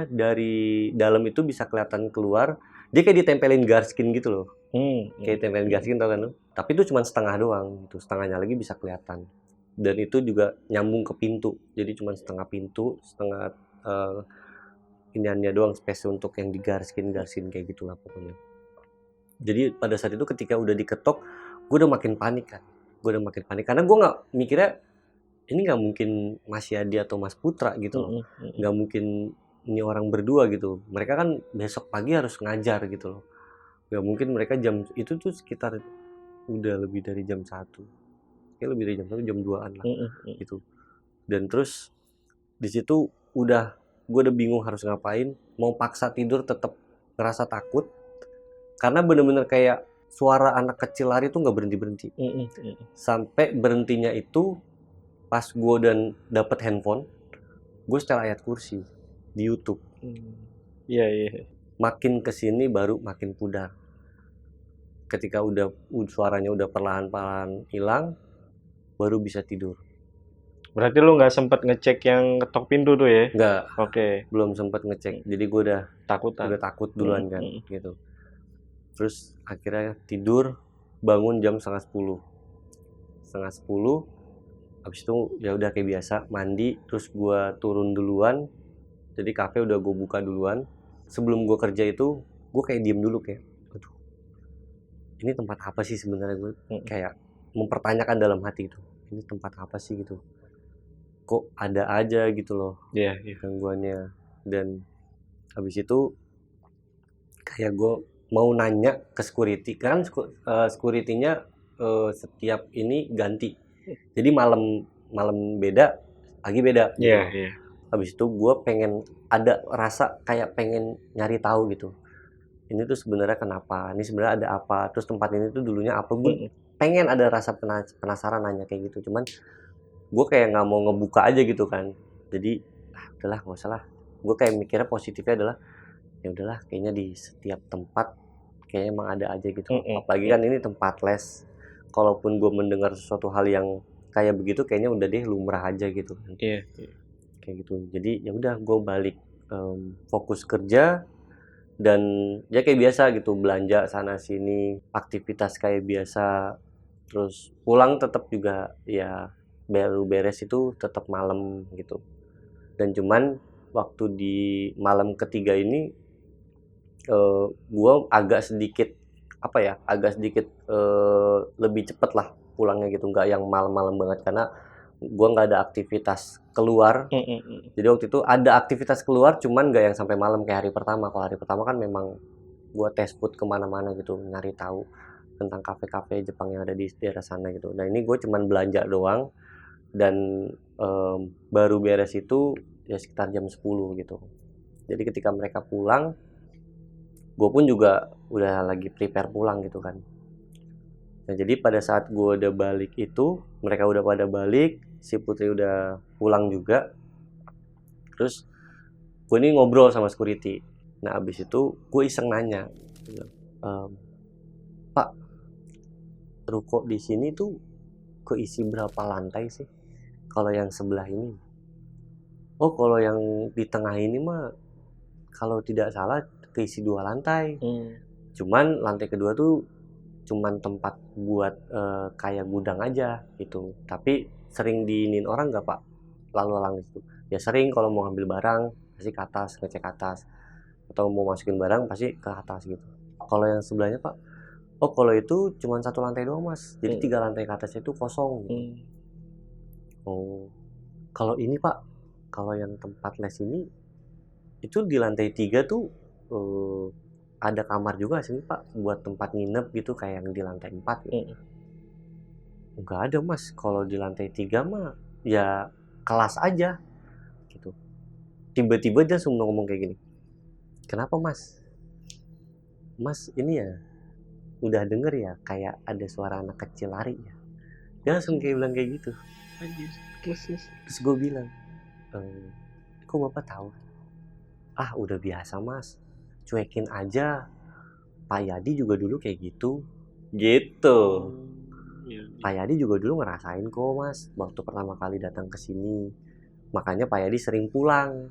dari dalam itu bisa kelihatan keluar. Dia kayak ditempelin garskin gitu loh. Kayak tempelin garskin, tau kan lo? Tapi itu cuma setengah doang gitu, setengahnya lagi bisa kelihatan. Dan itu juga nyambung ke pintu. Jadi cuma setengah pintu, setengah iniannya doang, space untuk yang digarskin kayak gitulah pokoknya. Jadi pada saat itu ketika udah diketok, gue udah makin panik kan. Karena gue nggak mikirnya ini nggak mungkin Mas Yadi atau Mas Putra gitu loh. Nggak mungkin ini orang berdua gitu. Mereka kan besok pagi harus ngajar gitu loh. Nggak mungkin mereka jam itu tuh sekitar udah lebih dari jam 1. Kayak lebih dari jam 1, jam 2-an lah gitu. Dan terus di situ gue udah bingung harus ngapain. Mau paksa tidur tetap ngerasa takut. Karena bener-bener kayak suara anak kecil lari tuh nggak berhenti-berhenti. Sampai berhentinya itu pas gue dan dapet handphone, gue setel ayat kursi di YouTube. Makin kesini baru makin pudar. Ketika suaranya udah perlahan-lahan hilang, baru bisa tidur. Berarti lu nggak sempet ngecek yang ketok pintu tuh ya? Nggak, Oke. belum sempat ngecek. Jadi gue udah Takutan. takut duluan kan, Mm-mm. gitu. Terus akhirnya tidur, bangun jam setengah sepuluh. Habis itu ya udah kayak biasa, mandi, terus gue turun duluan. Jadi kafe udah gue buka duluan. Sebelum gue kerja itu, gue kayak diem dulu kayak, aduh, ini tempat apa sih sebenarnya. Gue kayak mempertanyakan dalam hati itu, ini tempat apa sih gitu. Kok ada aja gitu loh Iya. gangguannya. Dan habis itu kayak gue mau nanya ke security, kan security-nya setiap ini ganti. Jadi malam beda, pagi beda gitu Iya, loh. iya. Habis itu gue pengen ada rasa kayak pengen nyari tahu gitu. Ini tuh sebenarnya kenapa? Ini sebenarnya ada apa? Terus tempat ini tuh dulunya apa? Gue pengen ada rasa penasaran nanya kayak gitu. Cuman gue kayak nggak mau ngebuka aja gitu kan. Jadi udahlah nggak usah lah. Gue kayak mikirnya positifnya adalah ya udahlah, kayaknya di setiap tempat kayaknya emang ada aja gitu. Apalagi kan ini tempat les. Kalaupun gue mendengar sesuatu hal yang kayak begitu, kayaknya udah deh lumrah aja gitu kan. Iya. Kayak gitu. Jadi ya udah gue balik fokus kerja. Dan ya kayak biasa gitu, belanja sana sini, aktivitas kayak biasa. Terus pulang tetap juga ya baru beres itu tetap malam gitu. Dan cuman waktu di malam ketiga ini gue agak sedikit lebih cepet lah pulangnya gitu, nggak yang malam-malam banget karena gue nggak ada aktivitas keluar. Jadi waktu itu ada aktivitas keluar, cuman nggak yang sampai malam kayak hari pertama. Kalau hari pertama kan memang gue test food kemana-mana gitu, nyari tahu tentang kafe-kafe Jepang yang ada di daerah sana gitu. Nah ini gue cuman belanja doang, dan baru beres itu ya sekitar jam 10 gitu. Jadi ketika mereka pulang, gue pun juga udah lagi prepare pulang gitu kan. Nah jadi pada saat gue udah balik itu, mereka udah pada balik, si Putri udah pulang juga. Terus gue ini ngobrol sama security. Nah abis itu gue iseng nanya, Pak, ruko di sini tuh keisi berapa lantai sih? Kalau yang sebelah ini? Oh kalau yang di tengah ini mah kalau tidak salah keisi 2 lantai. Cuman lantai kedua tuh cuman tempat buat kayak gudang aja gitu. Tapi sering diinin orang nggak Pak? Lalu lalang itu. Ya sering, kalau mau ambil barang pasti ke atas, ngecek atas. Atau mau masukin barang pasti ke atas gitu. Kalau yang sebelahnya Pak, oh kalau itu cuman 1 lantai doang Mas. Jadi 3 lantai ke atasnya itu kosong gitu. Oh, kalau ini Pak, kalau yang tempat les ini itu di lantai 3 tuh ada kamar juga sini Pak buat tempat nginep gitu kayak yang di lantai 4 gitu. Enggak ada Mas, kalau di lantai 3 mah ya kelas aja gitu. Tiba-tiba dia langsung ngomong kayak gini, kenapa Mas? Mas ini ya udah denger ya kayak ada suara anak kecil lari ya? Dia langsung kayak bilang kayak gitu. Terus gue bilang, kok Bapak tahu? Ah udah biasa Mas, cuekin aja. Pak Yadi juga dulu kayak gitu. Gitu. Pak Yadi juga dulu ngerasain kok Mas waktu pertama kali datang ke sini. Makanya Pak Yadi sering pulang.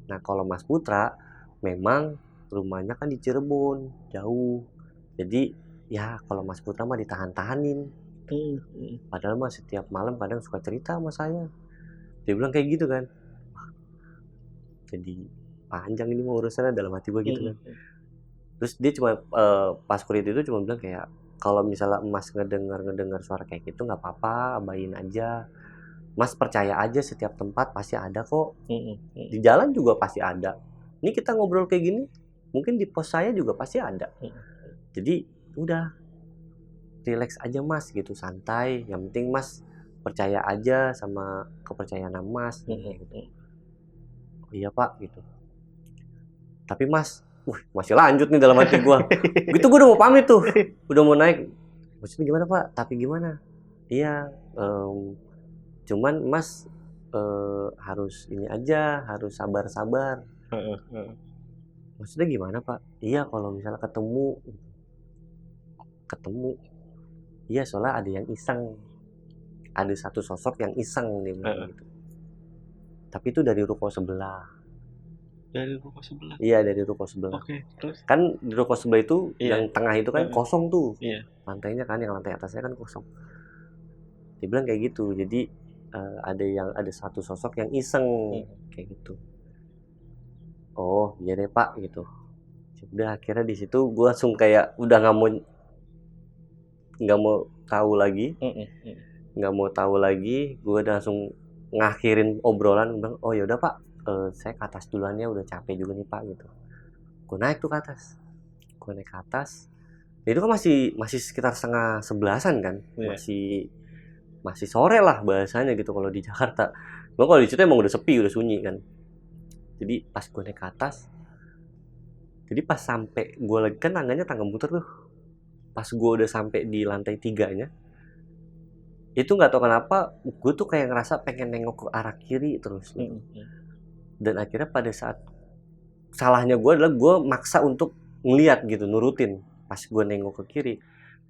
Nah kalau Mas Putra memang rumahnya kan di Cirebon, jauh. Jadi ya kalau Mas Putra mah ditahan-tahanin. Padahal mah setiap malam kadang suka cerita sama saya. Dia bilang kayak gitu kan. Jadi panjang ini mau urusannya dalam hati gue gitu kan. Terus dia cuma pas kulit itu cuma bilang kayak, kalau misalnya Mas ngedengar suara kayak gitu nggak apa-apa, abain aja. Mas percaya aja setiap tempat pasti ada kok. Di jalan juga pasti ada. Ini kita ngobrol kayak gini, mungkin di pos saya juga pasti ada. Jadi udah relax aja Mas gitu, santai. Yang penting Mas percaya aja sama kepercayaan Mas. Gitu. Oh iya Pak gitu. Tapi Mas, masih lanjut nih dalam hati gua. Gitu gua udah mau pamit tuh, udah mau naik. Maksudnya gimana Pak? Tapi gimana? Iya, cuman Mas harus ini aja, harus sabar-sabar. Maksudnya gimana Pak? Iya kalau misalnya ketemu. Iya soalnya ada yang iseng. ada satu sosok yang iseng dia bilang gitu. Tapi itu dari ruko sebelah. Dari ruko sebelah? Iya, dari ruko sebelah. Oke, terus? Kan di ruko sebelah itu Iya. yang tengah itu kan kosong tuh. Iya. Lantainya kan, yang lantai atasnya kan kosong. Dia bilang kayak gitu. Jadi ada satu sosok yang iseng kayak gitu. Oh, iya deh Pak gitu. Udah akhirnya di situ gue langsung kayak udah nggak mau tahu lagi. Nggak mau tahu lagi, gue udah langsung ngakhirin obrolan, bilang, oh yaudah Pak, saya ke atas duluan ya, udah capek juga nih Pak gitu. Gue naik tuh ke atas, itu kan masih sekitar 10:30 kan, masih sore lah bahasanya gitu kalau di Jakarta. Gue kalau di situ emang udah sepi, udah sunyi kan. Jadi pas gue naik ke atas, jadi pas sampai gue lagi kan tangganya tangga muter tuh, pas gue udah sampai di lantai 3-nya, itu nggak tahu kenapa gue tuh kayak ngerasa pengen nengok ke arah kiri terus gitu. Dan akhirnya pada saat salahnya gue adalah gue maksa untuk ngeliat gitu, nurutin. Pas gue nengok ke kiri,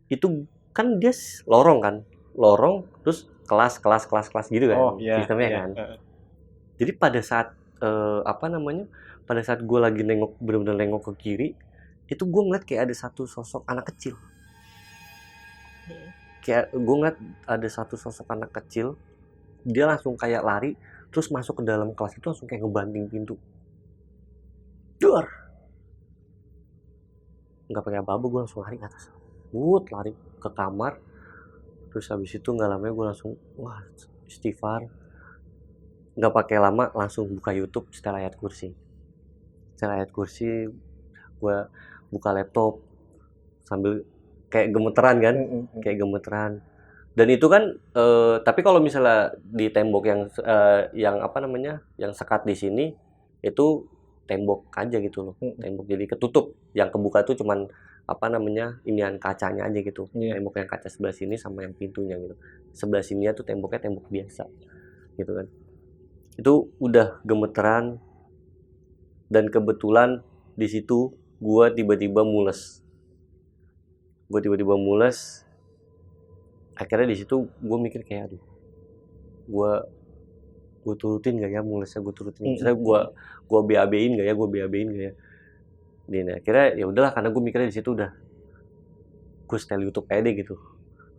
itu kan dia lorong terus kelas gitu kan, sistemnya kan. Jadi pada saat pada saat gue lagi bener-bener nengok ke kiri, itu gue ngeliat kayak ada satu sosok anak kecil. Kayak gue ngeliat ada satu sosok anak kecil, dia langsung kayak lari terus masuk ke dalam kelas itu, langsung kayak ngebanting pintu, nggak pakai apa-apa, gue langsung lari ke atas, lari ke kamar. Terus habis itu nggak lama gue langsung istighfar, nggak pakai lama langsung buka YouTube setel ayat kursi. Gue buka laptop sambil kayak gemeteran kan, dan itu kan tapi kalau misalnya di tembok yang sekat di sini itu tembok aja gitu loh, tembok jadi ketutup, yang kebuka tuh cuman inian kacanya aja gitu, tembok yang kaca sebelah sini sama yang pintunya gitu, sebelah sini tuh temboknya tembok biasa gitu kan. Itu udah gemeteran, dan kebetulan di situ gue tiba-tiba mules. Akhirnya di situ gue mikir kayak, aduh, gue turutin gak ya mulesnya, misalnya gue BAB-in gak ya. Dan akhirnya ya udahlah, karena gue mikirnya di situ udah gue setel YouTube aja deh gitu.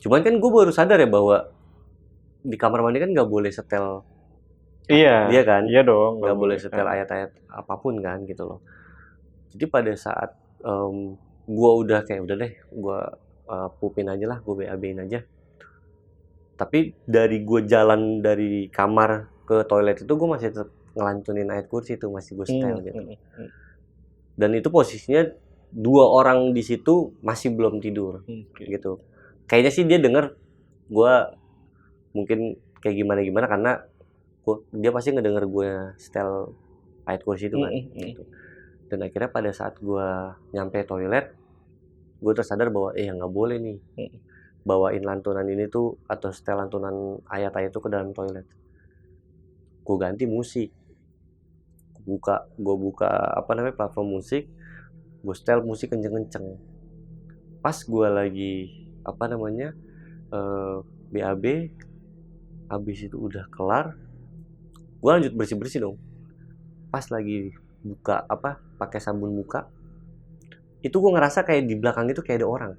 Cuman kan gue baru sadar ya bahwa di kamar mandi kan nggak boleh setel. Iya kan? Iya dong. Nggak boleh setel ayat-ayat apapun kan gitu loh. Jadi pada saat gue udah kayak udah deh, gue pupin aja lah, gue BAB-in aja. Tapi dari gue jalan dari kamar ke toilet itu gue masih tetap ngelantunin ayat kursi itu, masih gue setel gitu. Dan itu posisinya 2 orang di situ masih belum tidur gitu. Kayaknya sih dia denger gue mungkin kayak gimana karena dia pasti ngedenger gue setel ayat kursi itu kan gitu. Dan akhirnya pada saat gue nyampe toilet, gue tersadar bahwa nggak boleh nih bawain lantunan ini tuh atau setel lantunan ayat-ayat itu ke dalam toilet. Gue ganti musik, gue buka platform musik, gue setel musik kenceng-kenceng. Pas gue lagi BAB, habis itu udah kelar, gue lanjut bersih-bersih dong. Pas lagi buka pakai sabun muka, itu gue ngerasa kayak di belakang itu kayak ada orang.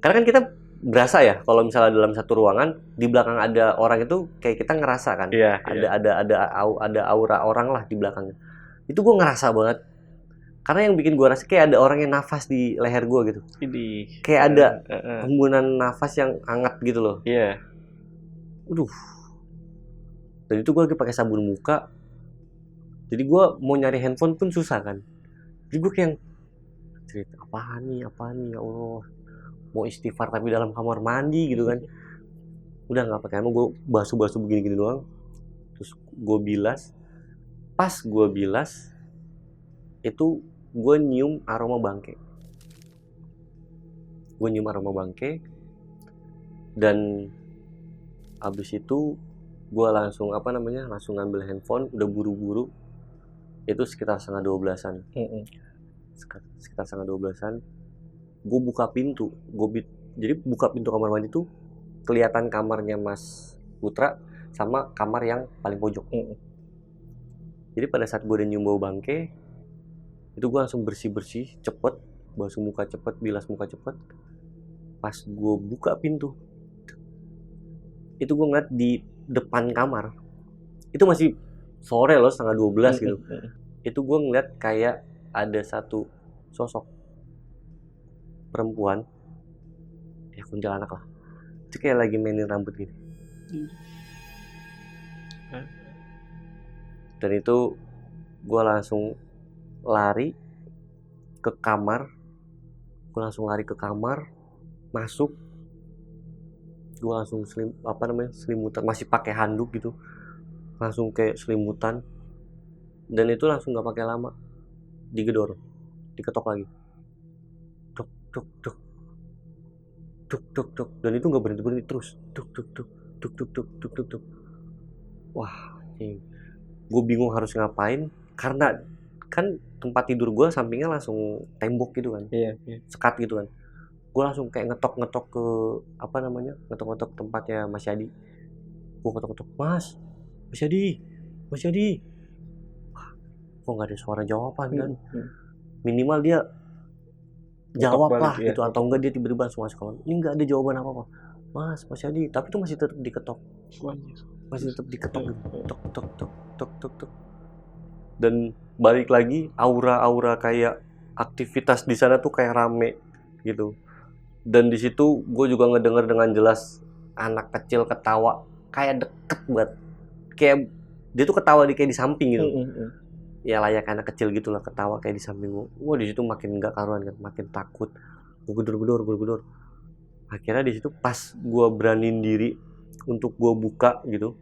Karena kan kita berasa ya kalau misalnya dalam satu ruangan di belakang ada orang, itu kayak kita ngerasa kan, ada aura orang lah di belakangnya. Itu gue ngerasa banget, karena yang bikin gue rasa kayak ada orang yang nafas di leher gue gitu. Kayak ada hembunan nafas yang hangat gitu loh. Dan itu gue lagi pakai sabun muka, jadi gue mau nyari handphone pun susah kan. Jadi gue kayak cerita apaan nih ya Allah, mau istighfar tapi dalam kamar mandi gitu kan. Udah nggak pakai, gue basuh begini doang, terus gue bilas. Pas gue bilas itu gue nyium aroma bangke. Dan abis itu gue langsung langsung ngambil handphone, udah buru-buru. Itu sekitar 11:30-an. Sekitar 11:30-an, gue buka pintu. Jadi buka pintu kamar mandi tuh kelihatan kamarnya Mas Putra sama kamar yang paling pojok. Jadi pada saat gue udah nyium bau bangke, itu gue langsung bersih-bersih cepet, basuh muka cepet, bilas muka cepet. Pas gue buka pintu, itu gue ngeliat di depan kamar, itu masih sore loh, 11:30 gitu. Itu gue ngeliat kayak ada satu sosok perempuan, ya kuntilanak lah, itu kayak lagi mainin rambut gini. Dan itu gue langsung lari ke kamar, masuk, gue langsung selimutan, masih pakai handuk gitu, langsung kayak selimutan, dan itu langsung nggak pakai lama, digedor, diketok lagi, tuk tuk tuk tuk tuk tuk, dan itu nggak berhenti terus, tuk tuk tuk tuk tuk tuk tuk tuk tuk. Wah, gue bingung harus ngapain, karena kan tempat tidur gue sampingnya langsung tembok gitu kan, sekat gitu kan. Gue langsung kayak ngetok ke ngetok tempatnya Mas Yadi. Gue ketok, Mas Yadi, wah, kok nggak ada suara jawaban kan. Minimal dia jawab lah gitu, atau enggak dia tiba-tiba langsung masuk kamar. Ini nggak ada jawaban apa-apa, Mas Yadi, tapi itu masih tetap diketok, tok. Dan balik lagi, aura kayak aktivitas di sana tuh kayak rame gitu. Dan di situ gue juga ngedenger dengan jelas anak kecil ketawa, kayak deket banget, kayak dia tuh ketawa kayak di samping gitu. Ya layak anak kecil gitulah, ketawa kayak di samping gue. Wah, di situ makin nggak karuan kan, makin takut. Gue gedor. Akhirnya di situ pas gue beraniin diri untuk gue buka gitu,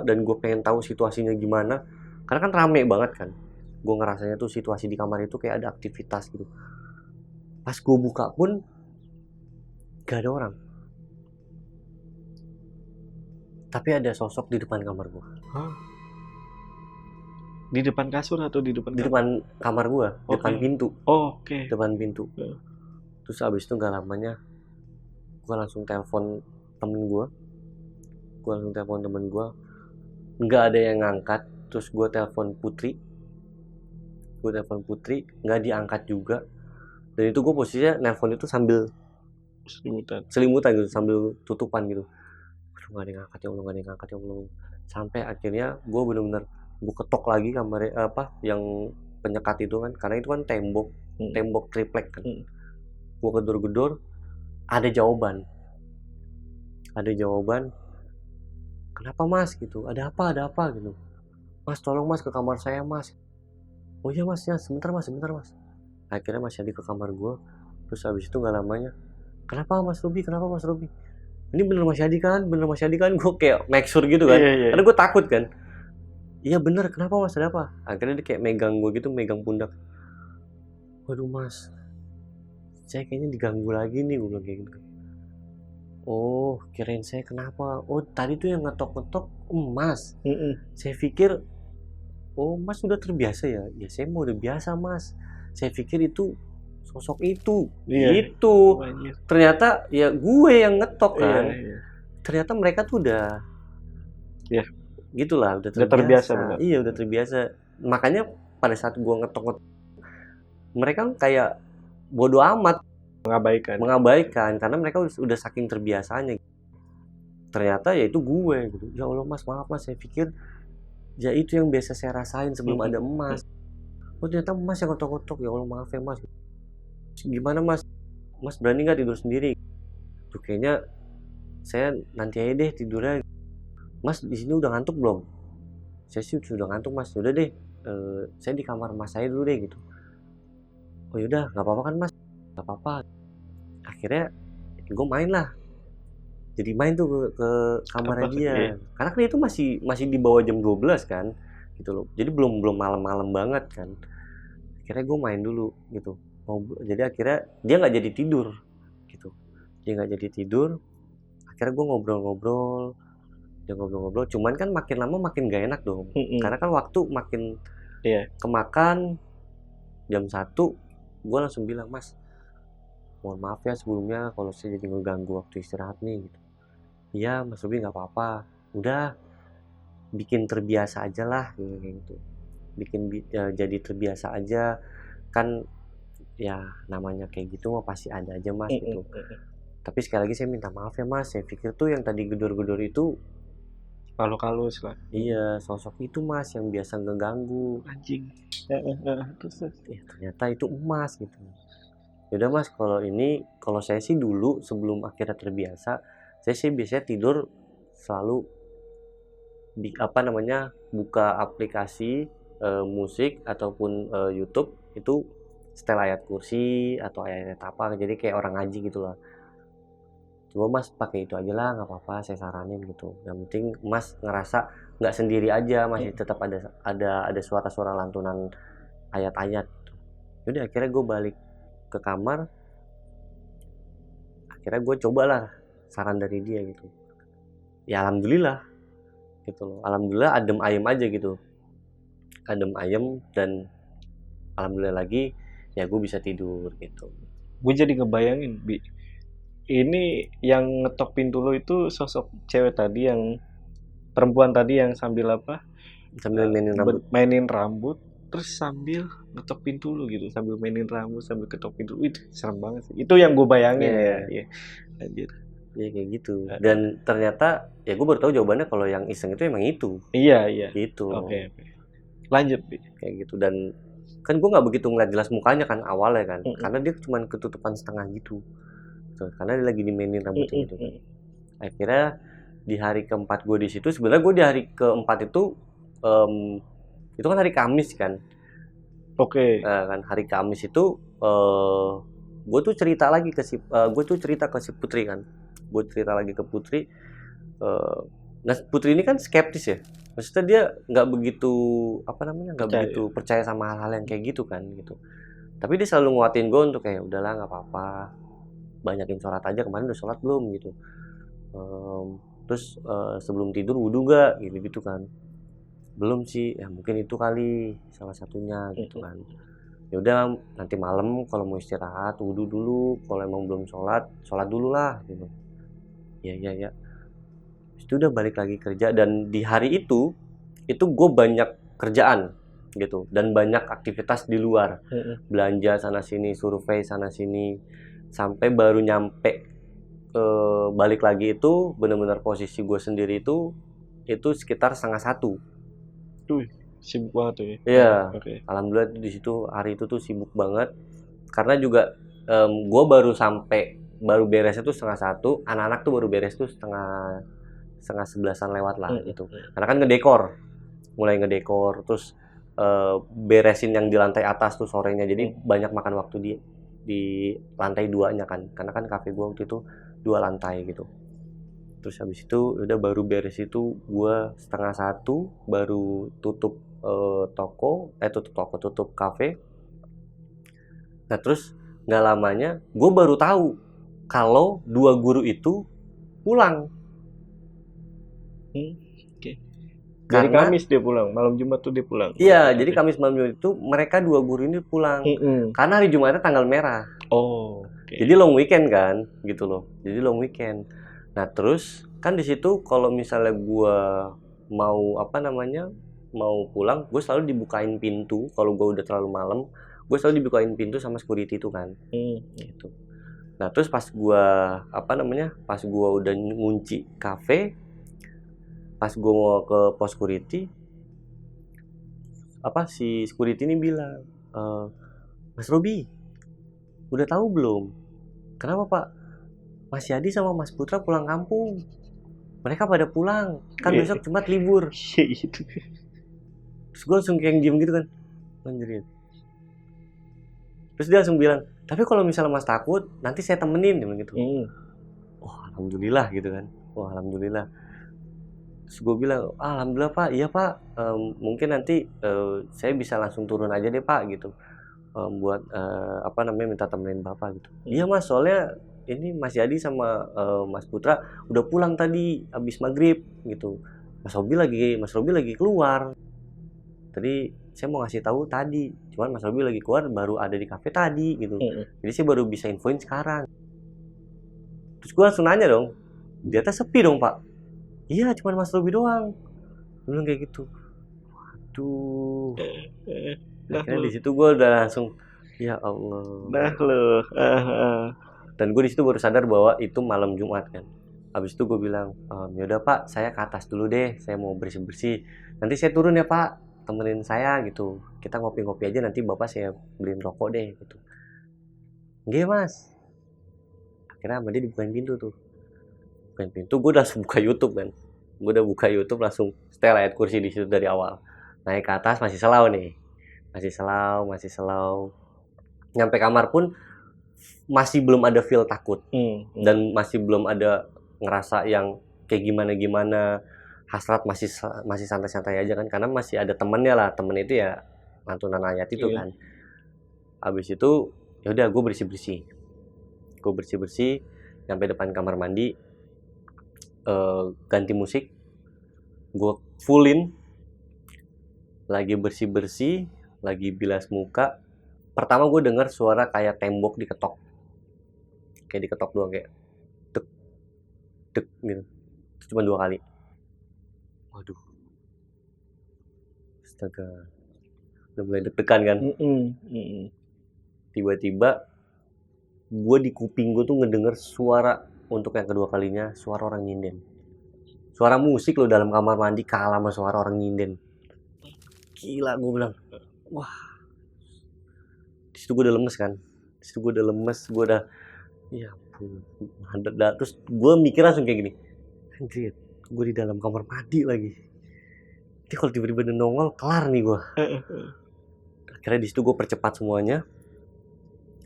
dan gue pengen tahu situasinya gimana, karena kan rame banget kan. Gue ngerasanya tuh situasi di kamar itu kayak ada aktivitas gitu. Pas gue buka pun gak ada orang, tapi ada sosok di depan kamar gue. Di depan kasur atau di depan? Di depan kamar gue, depan pintu. Depan pintu. Terus abis itu gak lamanya gue langsung telepon temen gue. Nggak ada yang ngangkat. Terus gue telepon Putri, nggak diangkat juga. Dan itu gue posisinya nelpon itu sambil selimutan gitu, sambil tutupan gitu. Nggak ada yang ngangkat ya Allah. Sampai akhirnya gue bener-bener gue ketok lagi kamar yang penyekat itu kan, karena itu kan tembok triplek kan. Gue gedor, ada jawaban, kenapa Mas gitu, ada apa gitu. Mas, tolong Mas, ke kamar saya Mas. Oh iya Mas, ya sebentar Mas. Akhirnya Mas Yadi ke kamar gue. Terus habis itu nggak lamanya, kenapa Mas Ruby, ini bener Mas Yadi kan, gue kayak make sure gitu kan. Karena gue takut kan. Iya bener, kenapa Mas, ada apa? Akhirnya dia kayak megang gue gitu, megang pundak. Waduh Mas, saya kayaknya diganggu lagi nih, gue bilang kayak gitu. Oh, kirain saya kenapa? Oh, tadi tuh yang ngetok Mas. Saya pikir, oh Mas udah terbiasa ya? Ya saya mau udah biasa Mas. Saya pikir itu sosok itu. Gitu. Ternyata ya gue yang ngetok kan. Ternyata mereka tuh udah gitulah, udah terbiasa. Iya, udah terbiasa. Makanya pada saat gue ngetok, mereka kayak bodoh amat, mengabaikan karena mereka udah saking terbiasanya. Ternyata ya itu gue gitu. Ya Allah Mas, maaf Mas, saya pikir ya itu yang biasa saya rasain sebelum ada Mas. Oh ternyata Mas yang ngetok-ngetok. Ya Allah maaf ya Mas. Gimana Mas? Mas berani nggak tidur sendiri? Tuh kayaknya saya nanti aja deh tidurnya. Mas di sini udah ngantuk belum? Saya sih sudah ngantuk Mas. Udah deh, saya di kamar Mas saya dulu deh gitu. Oh yaudah, nggak apa-apa kan Mas? Nggak apa-apa. Akhirnya gue main lah. Jadi main tuh ke kamarnya dia. Karena kan itu masih di bawah jam 12 kan, gitu loh. Jadi belum malam-malam banget kan. Akhirnya gue main dulu gitu. Jadi akhirnya dia nggak jadi tidur gitu. Akhirnya gue ngobrol. Cuman kan makin lama makin gak enak dong. Karena kan waktu makin kemakan. Jam 1 gue langsung bilang, Mas, mohon maaf ya sebelumnya kalau saya jadi ngeganggu waktu istirahat nih gitu. iya Mas Robi nggak apa-apa, udah bikin terbiasa aja lah gitu, jadi terbiasa aja, kan ya namanya kayak gitu mah pasti ada aja Mas gitu. Tapi sekali lagi saya minta maaf ya Mas, saya pikir tuh yang tadi gedor-gedor itu Halus-halus lah. iya sosok itu Mas yang biasa ngeganggu. Anjing. Terus. Ya ternyata itu emas gitu. Yaudah Mas, kalau saya sih dulu sebelum akhirnya terbiasa, saya sih biasanya tidur selalu buka aplikasi musik ataupun YouTube itu setel ayat kursi atau ayat apa, jadi kayak orang ngaji gitu lah. Coba Mas pakai itu aja lah, nggak apa-apa, saya saranin gitu. Yang penting Mas ngerasa nggak sendiri aja, masih tetap ada suara-suara lantunan ayat-ayat. Yaudah akhirnya gue balik ke kamar, akhirnya gue cobalah saran dari dia gitu. Ya alhamdulillah gitu loh, alhamdulillah adem ayem aja gitu, adem ayem, dan alhamdulillah lagi ya gue bisa tidur gitu. Gue jadi ngebayangin, Bi. Ini yang ngetok pintu lo itu sosok cewek tadi, yang perempuan tadi yang sambil apa? Sambil mainin rambut, terus sambil ngetok pintu lo gitu, sambil mainin rambut, sambil ketok pintu. Itu serem banget sih. Itu yang gue bayangin ya. Anjir. Ya kayak gitu. Dan ternyata ya gue baru tahu jawabannya kalau yang iseng itu emang itu. Iya. Gitu. Oke. Lanjut, Bi. Kayak gitu. Dan kan gue nggak begitu ngeliat jelas mukanya kan awalnya kan, karena dia cuma ketutupan setengah gitu. Karena dia lagi dimainin rambutnya gitu kan. Akhirnya di hari keempat gue di situ, sebenarnya gue di hari keempat itu kan hari Kamis kan. Oke. Kan hari Kamis itu gue tuh cerita ke si Putri kan. Gue cerita lagi ke Putri. Nah Putri ini kan skeptis ya. Maksudnya dia nggak begitu begitu percaya sama hal-hal yang kayak gitu kan gitu. Tapi dia selalu nguatin gue untuk kayak udahlah nggak apa-apa, banyakin sholat aja, kemarin udah sholat belum gitu. Terus sebelum tidur wudu gak gitu kan. Belum sih, ya mungkin itu kali salah satunya gitu kan. Ya udah nanti malam kalau mau istirahat wudu dulu, kalau emang belum sholat dulu lah gitu. Ya itu udah balik lagi kerja. Dan di hari itu gue banyak kerjaan gitu dan banyak aktivitas di luar, belanja sana sini, survei sana sini, sampai baru nyampe balik lagi itu benar-benar posisi gue sendiri itu sekitar 12:30. Tuh sibuk banget tuh ya. Iya. Alhamdulillah di situ hari itu tuh sibuk banget, karena juga gue baru beres itu 12:30, anak-anak tuh baru beres tuh setengah 11-an lewat lah gitu. Karena kan mulai ngedekor, terus beresin yang di lantai atas tuh sorenya, jadi banyak makan waktu di lantai 2-nya kan, karena kan kafe gue waktu itu 2 lantai gitu. Terus habis itu udah baru beres itu gue 12:30 baru tutup tutup kafe. Nah terus nggak lamanya gue baru tahu kalau 2 guru itu pulang. Jadi Kamis dia pulang, malam Jumat tuh dia pulang. Iya, jadi Kamis malam Jumat itu mereka 2 guru ini pulang. Karena hari Jumatnya tanggal merah. Jadi long weekend kan, gitu loh. Jadi long weekend. Nah, terus kan di situ kalau misalnya gua mau mau pulang, gue selalu dibukain pintu. Kalau gue udah terlalu malam, gue selalu dibukain pintu sama security itu kan. Gitu. Nah, terus pas gua udah ngunci kafe, pas gue mau ke pos security, si security ini bilang, Mas Robi, udah tahu belum? Kenapa Pak? Mas Yadi sama Mas Putra pulang kampung. Mereka pada pulang, kan besok Jumat libur. Terus gue langsung kayak diem gitu kan, anjir. Terus dia langsung bilang, tapi kalau misalnya Mas takut, nanti saya temenin, gitu. Alhamdulillah gitu kan. Alhamdulillah. Terus gue bilang, alhamdulillah Pak, iya Pak, mungkin nanti saya bisa langsung turun aja deh Pak gitu, buat minta temenin Bapak gitu. Iya Mas, soalnya ini Mas Yadi sama Mas Putra udah pulang tadi habis maghrib gitu. Mas Robi lagi keluar. Tadi saya mau ngasih tahu tadi, cuman Mas Robi lagi keluar baru ada di kafe tadi gitu. Jadi saya baru bisa infoin sekarang. Terus gue langsung nanya dong, Di atas sepi dong pak. Iya cuma Mas Robi doang. Dia bilang kayak gitu. Waduh. Akhirnya di situ gue udah langsung ya Allah. Nah lo. Dan gue di situ baru sadar bahwa itu malam Jumat kan. Habis itu gue bilang, yaudah pak, saya ke atas dulu deh, saya mau bersih-bersih. Nanti saya turun ya pak, temenin saya gitu. Kita ngopi-ngopi aja, nanti bapak saya beliin rokok deh gitu. Nggih mas. Akhirnya sama dia dibukain pintu tuh. Bukain pintu, gue langsung buka YouTube kan. Gue udah buka YouTube langsung setel ayat kursi di situ dari awal. Naik ke atas masih selau nih. Masih selau. Nyampe kamar pun masih belum ada feel takut. Dan masih belum ada ngerasa yang kayak gimana hasrat masih santai-santai aja kan karena masih ada temennya lah, temen itu ya lantunan ayat itu kan. Habis itu ya udah gue bersih sampai depan kamar mandi, ganti musik, gue fullin, lagi bersih lagi bilas muka. Pertama gue denger suara kayak tembok diketok doang, kayak dek gitu, cuma 2 kali. Waduh, astaga, udah mulai deg-degan kan. Tiba-tiba gue di kuping gue tuh ngedenger suara untuk yang kedua kalinya, suara orang nyinden. Suara musik loh dalam kamar mandi kalah sama suara orang nyinden. Gila, gue bilang, wah. Di situ gue udah lemes kan, gue udah ya ampun. Terus gue mikir langsung kayak gini, anjir, gue di dalam kamar mandi lagi. Ini kalau tiba-tiba nongol, kelar nih gue. Akhirnya di situ gue percepat semuanya,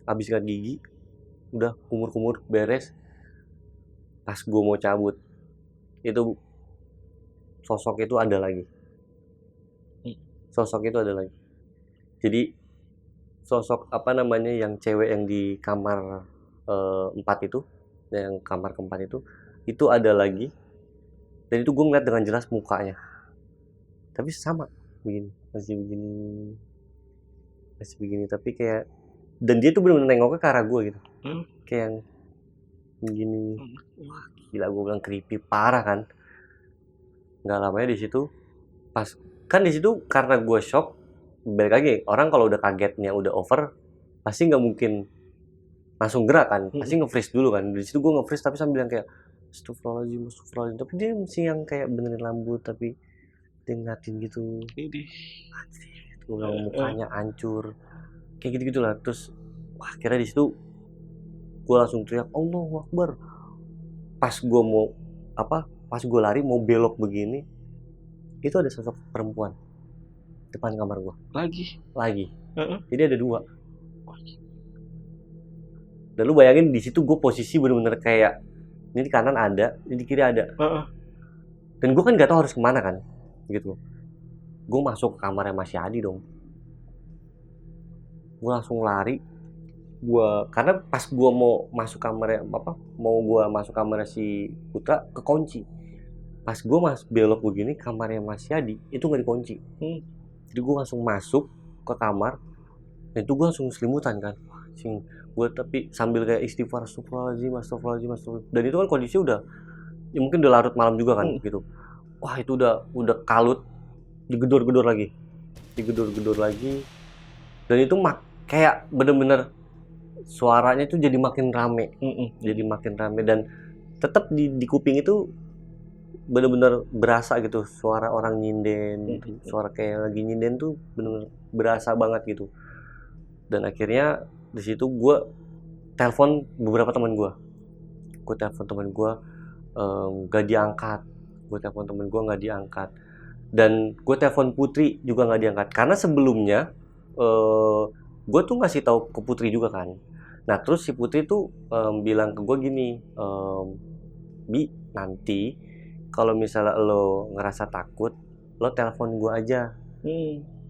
habis sikat gigi, udah kumur-kumur beres. Pas gue mau cabut, itu sosok itu ada lagi. Jadi sosok apa namanya yang cewek yang di kamar 4 itu, yang kamar keempat itu ada lagi. Dan itu gue ngeliat dengan jelas mukanya, tapi sama begini, masih begini tapi kayak, dan dia tuh bener-bener nengoknya ke arah gue gitu, kayak yang begini. Wah gila, gue bilang creepy parah kan. Nggak lamanya di situ, pas kan di situ karena gue shock, balik lagi orang kalau udah kagetnya udah over pasti nggak mungkin langsung gerak kan, pasti nge-freeze dulu kan. Di situ gue nge-freeze tapi sambil yang kayak astagfirullahaladzim, tapi dia mesti yang kayak benerin rambut tapi dia ngeliatin gitu. Gue bilang mukanya hancur kayak gitu lah. Terus wah, akhirnya di situ gue langsung teriak Allahu Akbar. Pas gue lari mau belok begini, itu ada sosok perempuan depan kamar gue lagi. Jadi ada 2. Dan lu bayangin di situ gue posisi bener-bener kayak ini di kanan ada, ini di kiri ada. Dan gue kan nggak tahu harus kemana kan, gitu. Gue masuk ke kamarnya Mas Yadi dong. Gue langsung lari. Karena pas gue mau masuk kamarnya si Putra kekunci. Pas gue belok begini, kamarnya Mas Yadi itu nggak dikunci. Jadi gue langsung masuk ke kamar, dan itu gue langsung selimutan kan. Gue tapi sambil kayak istighfar, astagfirullahaladzim. Dan itu kan kondisi udah ya mungkin udah larut malam juga kan gitu. Wah itu udah kalut, digedor-gedor lagi, dan itu kayak bener-bener suaranya itu jadi makin rame, dan tetap di kuping itu bener-bener berasa gitu suara orang nyinden, suara kayak lagi nyinden tuh bener-bener berasa banget gitu. Dan akhirnya di situ gue telepon beberapa teman gue, gak diangkat. Dan gue telepon Putri juga nggak diangkat, karena sebelumnya gue tuh ngasih tahu ke Putri juga kan. Nah terus si Putri tuh bilang ke gue gini, Bi, nanti kalau misalnya lo ngerasa takut, lo telepon gue aja.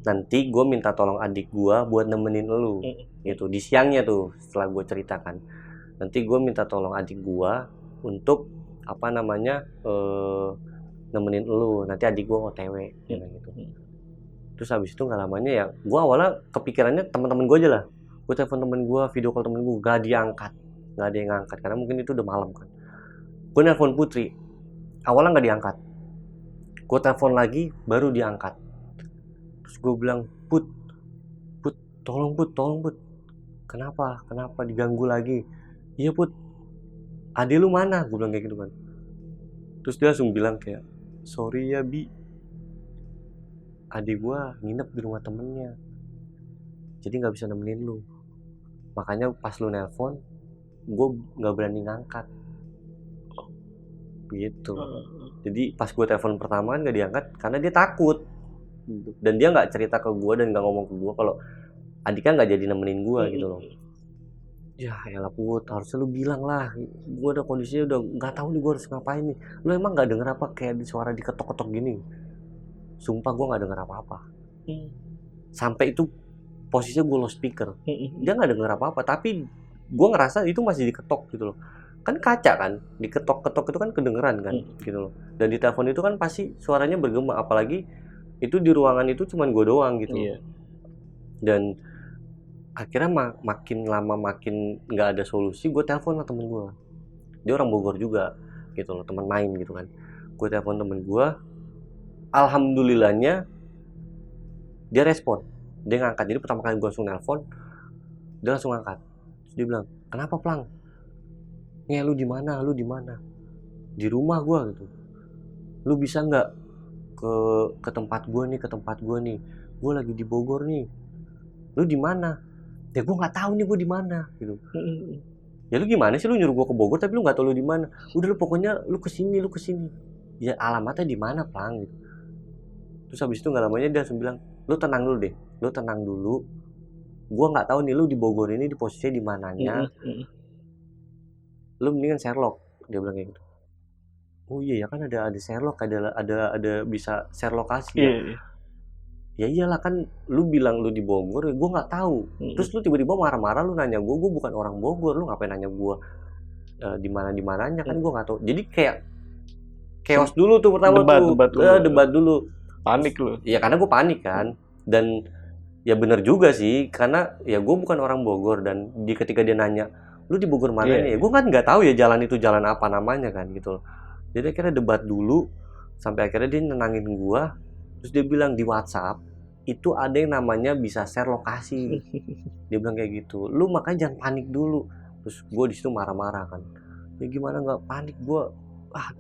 Nanti gue minta tolong adik gue buat nemenin lo. Gitu di siangnya tuh setelah gue ceritakan, nanti gue minta tolong adik gue untuk nemenin lo. Nanti adik gue OTW gitu. Terus habis itu nggak lamanya ya gue awalnya kepikirannya teman-teman gue aja lah. Gue telepon temen gue, video call temen gue, gak ada yang angkat karena mungkin itu udah malam kan. Gue nelpon Putri, awalnya nggak diangkat. Gue telepon lagi, baru diangkat. Terus gue bilang, Put, tolong Put. Kenapa diganggu lagi? Iya Put, adek lu mana? Gue bilang kayak gitu kan. Terus dia langsung bilang kayak, sorry ya Bi, adik gue nginep di rumah temennya, jadi nggak bisa nemenin lu. Makanya pas lu nelpon, gue nggak berani ngangkat. Gitu. Jadi pas gue telepon pertama kan nggak diangkat karena dia takut. Dan dia nggak cerita ke gue dan nggak ngomong ke gue kalau adiknya nggak jadi nemenin gue gitu loh. Ya elah Put, harusnya lu bilang lah. Gue udah kondisinya udah nggak tahu nih gue harus ngapain nih. Lu emang nggak denger apa kayak suara diketok-ketok gini? Sumpah gue nggak denger apa-apa. Sampai itu posisinya gue low speaker. Dia nggak denger apa-apa, tapi gue ngerasa itu masih diketok gitu loh. Kan kaca kan, diketok-ketok itu kan kedengeran kan gitu loh. Dan di telepon itu kan pasti suaranya bergema, apalagi itu di ruangan itu cuman gue doang gitu. Dan akhirnya makin lama makin nggak ada solusi, gue telepon lah temen gue. Dia orang Bogor juga gitu loh, teman main gitu kan. Gue telepon temen gue, alhamdulillahnya dia respon, dia ngangkat. Jadi pertama kali gue langsung nelpon, dia langsung ngangkat. Terus dia bilang, kenapa Plang? Nih lu di mana? Di rumah gue gitu. Lu bisa nggak ke tempat gue nih? Gue lagi di Bogor nih. Lu di mana? Ya gue nggak tahu nih gue di mana gitu. Ya lu gimana sih, lu nyuruh gue ke Bogor tapi lu nggak tahu lu di mana? Udah lu pokoknya lu kesini. Ya alamatnya di mana Plang gitu. Terus habis itu nggak lamanya dia langsung bilang, lu tenang dulu. Gue nggak tahu nih lu di Bogor ini di posisinya di mananya. Lu mendingan Sherlock, dia bilang kayak gitu. Oh iya ya kan ada Sherlock, ada bisa share lokasi ya. Ya iyalah kan lu bilang lu di Bogor, ya gue nggak tahu. Terus lu tiba-tiba marah-marah, lu nanya gue bukan orang Bogor, lu ngapain nanya gue di mananya kan gue nggak tahu. Jadi kayak chaos dulu tuh pertama debat dulu. Panik lu. Ya karena gue panik kan. Dan ya bener juga sih, karena ya gue bukan orang Bogor, dan ketika dia nanya lu di Bogor mana nih, ya gue kan nggak tahu ya jalan itu jalan apa namanya kan gitu loh. Jadi akhirnya debat dulu sampai akhirnya dia nenangin gue. Terus dia bilang di WhatsApp itu ada yang namanya bisa share lokasi. Dia bilang kayak gitu, lu makanya jangan panik dulu. Terus gue di situ marah-marah kan, ya gimana nggak panik, gue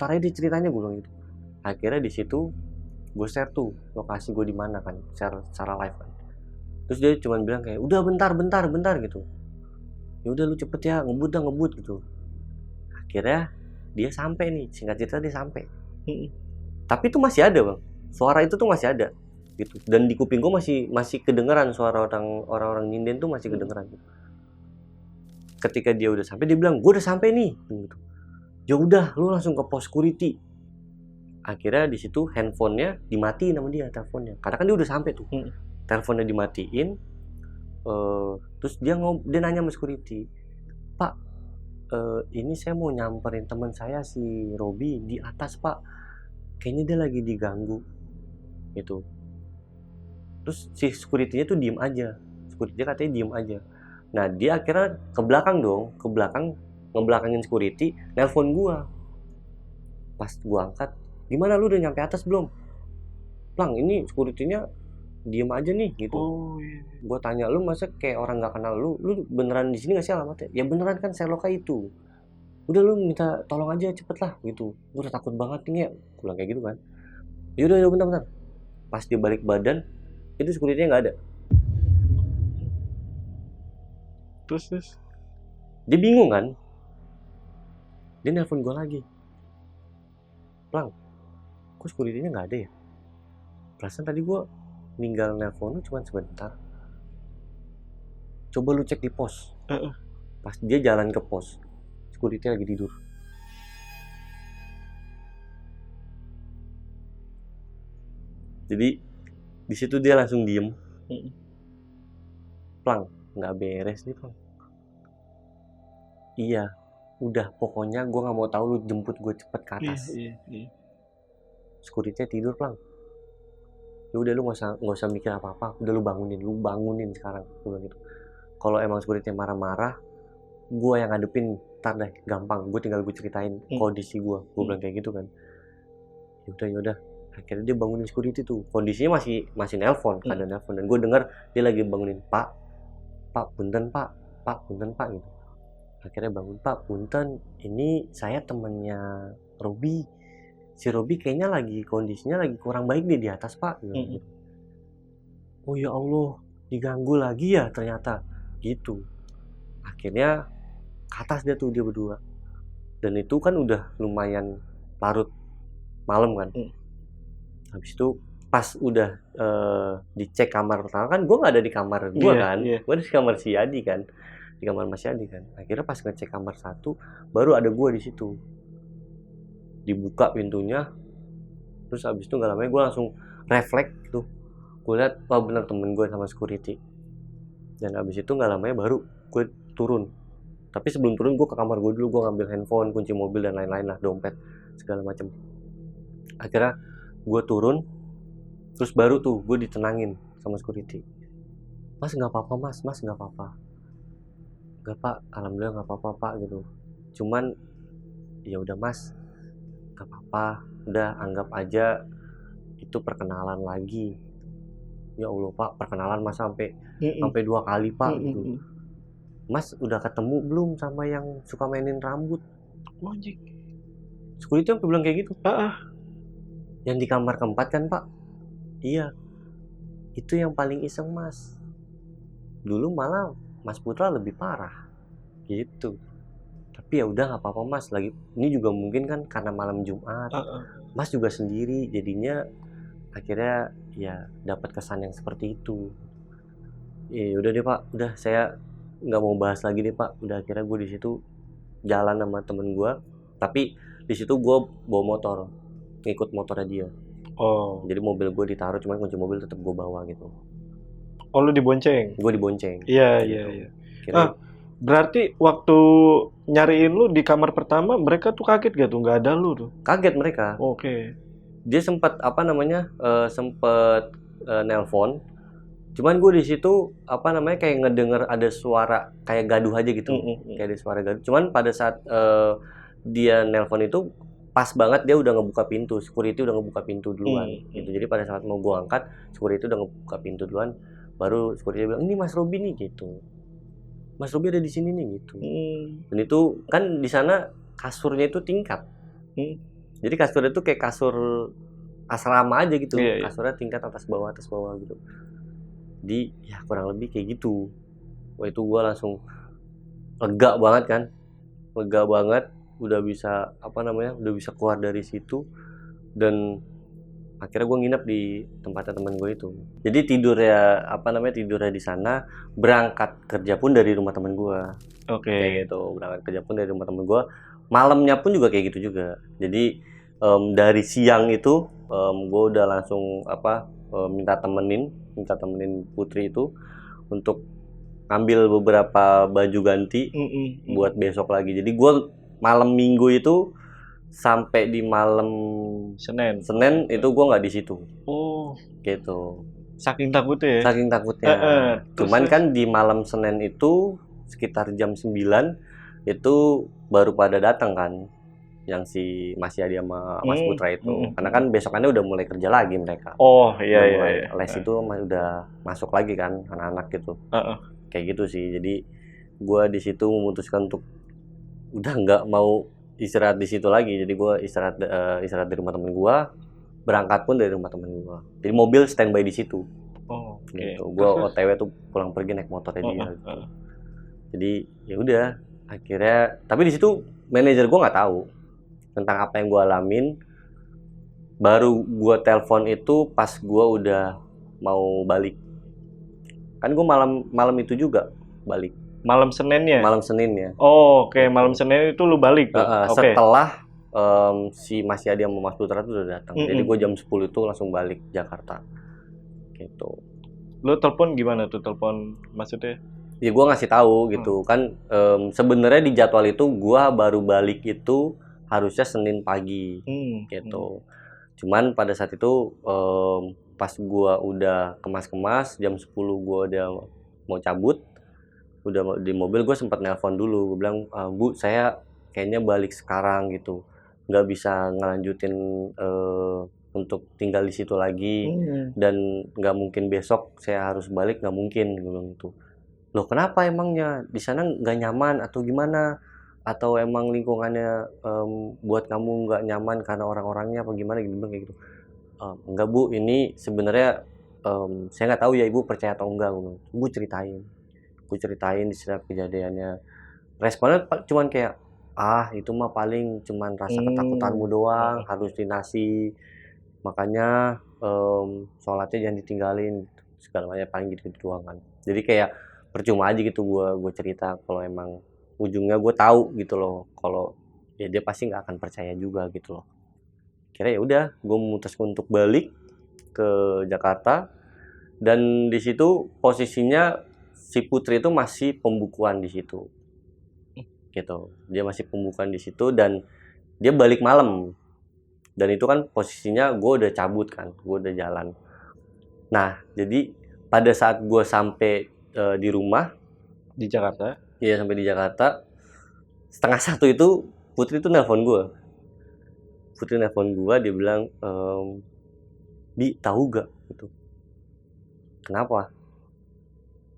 tar aja dia ceritanya, gue bilang gitu. Akhirnya di situ gue share tuh lokasi gue di mana kan, share secara live kan. Terus dia cuma bilang kayak udah bentar gitu. Ya udah lu cepet ya, ngebut gitu. Akhirnya dia sampai nih, singkat cerita dia sampai. Tapi itu masih ada bang, suara itu tuh masih ada gitu. Dan di kuping gue masih kedengeran suara orang nyinden tuh masih kedengeran gitu. Ketika dia udah sampai, dia bilang gue udah sampai nih gitu. Ya udah lu langsung ke pos security. Akhirnya di situ handphonenya dimatiin sama dia, teleponnya, karena kan dia udah sampai tuh. Teleponnya dimatiin. Terus dia nanya sama security, Pak, ini saya mau nyamperin teman saya si Robi di atas Pak, kayaknya dia lagi diganggu gitu. Terus si security-nya tuh diem aja, security-nya katanya diem aja. Nah dia akhirnya ke belakang ngebelakangin security, nelpon gua. Pas gua angkat, gimana lu udah nyampe atas belum? Plang, ini security-nya diem aja nih gitu. Gue tanya, lu masa kayak orang nggak kenal lu beneran di sini nggak sih alamatnya? Ya beneran kan, Sherlock itu. Udah lu minta tolong aja cepet lah gitu. Gue udah takut banget nih ya, pulang kayak gitu kan. Yaudah bentar. Pas dia balik badan, itu security-nya nggak ada. Terus Dia bingung kan. Dia nelpon gue lagi, Plang, kok security-nya nggak ada ya? Perasaan tadi gue ninggal nelpon lu cuma sebentar. Coba lu cek di pos. Pas dia jalan ke pos, security lagi tidur. Jadi di situ dia langsung diem. Plang, nggak beres nih Plang. Iya, udah pokoknya gue nggak mau tahu, lu jemput gue cepet ke atas. Security tidur Plang. Ya udah lu nggak usah mikir apa-apa, udah lu bangunin sekarang, gue bilang gitu. Kalau emang security marah-marah, gue yang ngadepin, ntar deh gampang, gue tinggal gue ceritain kondisi gue bilang kayak gitu kan. Yaudah akhirnya dia bangunin security tuh, kondisinya masih nelpon, keadaan nelpon, dan gue dengar dia lagi bangunin, pak punten pak gitu. Akhirnya bangun, pak punten, ini saya temennya Robi, si Robi kayaknya kondisinya lagi kurang baik nih di atas pak gitu. Oh ya Allah, diganggu lagi ya ternyata gitu. Akhirnya ke atas dia berdua, dan itu kan udah lumayan larut malam kan. Habis itu pas udah dicek kamar pertama kan, gue nggak ada di kamar gue kan, gue ada di kamar si Adi kan, di kamar Mas Adi kan. Akhirnya pas ngecek kamar 1 baru ada gue di situ, dibuka pintunya, terus habis itu nggak lama gue langsung refleks gitu, gue lihat wah bener temen gue sama security. Dan habis itu nggak lamanya baru gue turun. Tapi sebelum turun gue ke kamar gue dulu, gue ngambil handphone, kunci mobil dan lain-lain lah, dompet segala macam. Akhirnya gue turun, terus baru tuh gue ditenangin sama security. Mas nggak apa-apa mas nggak apa-apa. Nggak pak, alhamdulillah nggak apa-apa pak gitu. Cuman ya udah mas, nggak apa-apa, udah anggap aja itu perkenalan lagi. Ya Allah pak, perkenalan mas sampai 2 kali pak gitu. Mas udah ketemu belum sama yang suka mainin rambut? Wajib. Security sampai bilang kayak gitu. Yang di kamar keempat kan pak? Iya, itu yang paling iseng mas. Dulu malah Mas Putra lebih parah gitu. Tapi ya udah nggak apa-apa mas, lagi ini juga mungkin kan karena malam Jumat, mas juga sendiri, jadinya akhirnya ya dapat kesan yang seperti itu. Ya udah deh pak, udah saya nggak mau bahas lagi deh pak. Udah akhirnya gue di situ jalan sama temen gue, tapi di situ gue bawa motor, ngikut motornya dia. Jadi mobil gue ditaruh, cuman kunci mobil tetap gue bawa gitu. Oh, lu dibonceng? Gue dibonceng. Iya. Berarti waktu nyariin lu di kamar pertama, mereka tuh kaget gak tuh nggak ada lu tuh? Kaget mereka. Dia sempat nelpon. Cuman gue di situ kayak ngedenger ada suara kayak gaduh aja gitu. Kayak ada suara gaduh. Cuman pada saat dia nelpon itu pas banget dia udah ngebuka pintu, security udah ngebuka pintu duluan gitu. Jadi pada saat mau gue angkat, security udah ngebuka pintu duluan, baru security bilang, ini Mas Robi nih gitu. Mas Robi ada di sini nih gitu. Dan itu kan di sana kasurnya itu tingkat. Jadi kasurnya itu kayak kasur asrama aja gitu. Kasurnya tingkat atas bawah gitu. Jadi ya kurang lebih kayak gitu. Wah itu gue langsung lega banget kan. Lega banget, udah bisa udah bisa keluar dari situ. Dan akhirnya gue nginep di tempatnya teman gue itu. Jadi tidurnya di sana, berangkat kerja pun dari rumah teman gue. Kayak gitu, berangkat kerja pun dari rumah teman gue. Malamnya pun juga kayak gitu juga. Jadi dari siang itu gue udah langsung minta temenin Putri itu untuk ngambil beberapa baju ganti buat besok lagi. Jadi gue malam Minggu itu sampai di malam Senin itu gue nggak di situ. Gitu. Saking takutnya ya? Saking takutnya. Cuman kan di malam Senin itu sekitar jam 9 itu baru pada datang kan, yang si Mas Yadi sama Mas Putra itu. Karena kan besokannya udah mulai kerja lagi mereka. Iya. Les itu udah masuk lagi kan anak-anak gitu. Kayak gitu sih. Jadi gue di situ memutuskan untuk udah nggak mau istirahat di situ lagi. Jadi gue istirahat di rumah temen gue, berangkat pun dari rumah temen gue. Jadi mobil standby di situ. Gitu. Gue OTW tuh pulang pergi naik motornya dia. Gitu. Jadi ya udah akhirnya, tapi di situ manajer gue nggak tahu tentang apa yang gue alamin. Baru gue telepon itu pas gue udah mau balik. Kan gue malam itu juga balik. Malam Seninnya? Malam Seninnya. Malam Senin itu lu balik tuh? Setelah si Mas Yadi sama Mas Putra tuh udah datang. Jadi gue jam 10 itu langsung balik Jakarta. Gitu. Lu telepon gimana tuh? Telepon maksudnya? Ya gue ngasih tahu gitu kan. Sebenarnya di jadwal itu gue baru balik itu harusnya Senin pagi gitu. Cuman pada saat itu pas gue udah kemas-kemas jam 10 gue udah mau cabut, Udah di mobil gue sempat nelpon dulu, gue bilang, Bu saya kayaknya balik sekarang gitu, nggak bisa ngelanjutin untuk tinggal di situ lagi, dan nggak mungkin besok saya harus balik, nggak mungkin, gue bilang gitu. Loh kenapa emangnya, di sana nggak nyaman atau gimana? Atau emang lingkungannya buat kamu nggak nyaman karena orang-orangnya apa gimana gitu, kayak gitu. Enggak Bu, ini sebenarnya saya nggak tahu ya Ibu percaya atau enggak, gue ceritain di setiap kejadiannya. Responnya cuman kayak, itu mah paling cuman rasa ketakutanmu doang, halusinasi, makanya sholatnya jangan ditinggalin, segala macam, paling gitu-gitu doang kan. Jadi kayak percuma aja gitu gue cerita kalau emang ujungnya gue tahu gitu loh, kalau ya dia pasti nggak akan percaya juga gitu loh. Kira ya udah, gue memutuskan untuk balik ke Jakarta, dan di situ posisinya si Putri itu masih pembukuan di situ, gitu. Dia masih pembukuan di situ dan dia balik malam. Dan itu kan posisinya gue udah cabut kan, gue udah jalan. Nah, jadi pada saat gue sampai di rumah di Jakarta, iya sampai di Jakarta, 12:30 itu Putri tuh nelpon gue. Dia bilang, Bi tahu gak gitu, kenapa?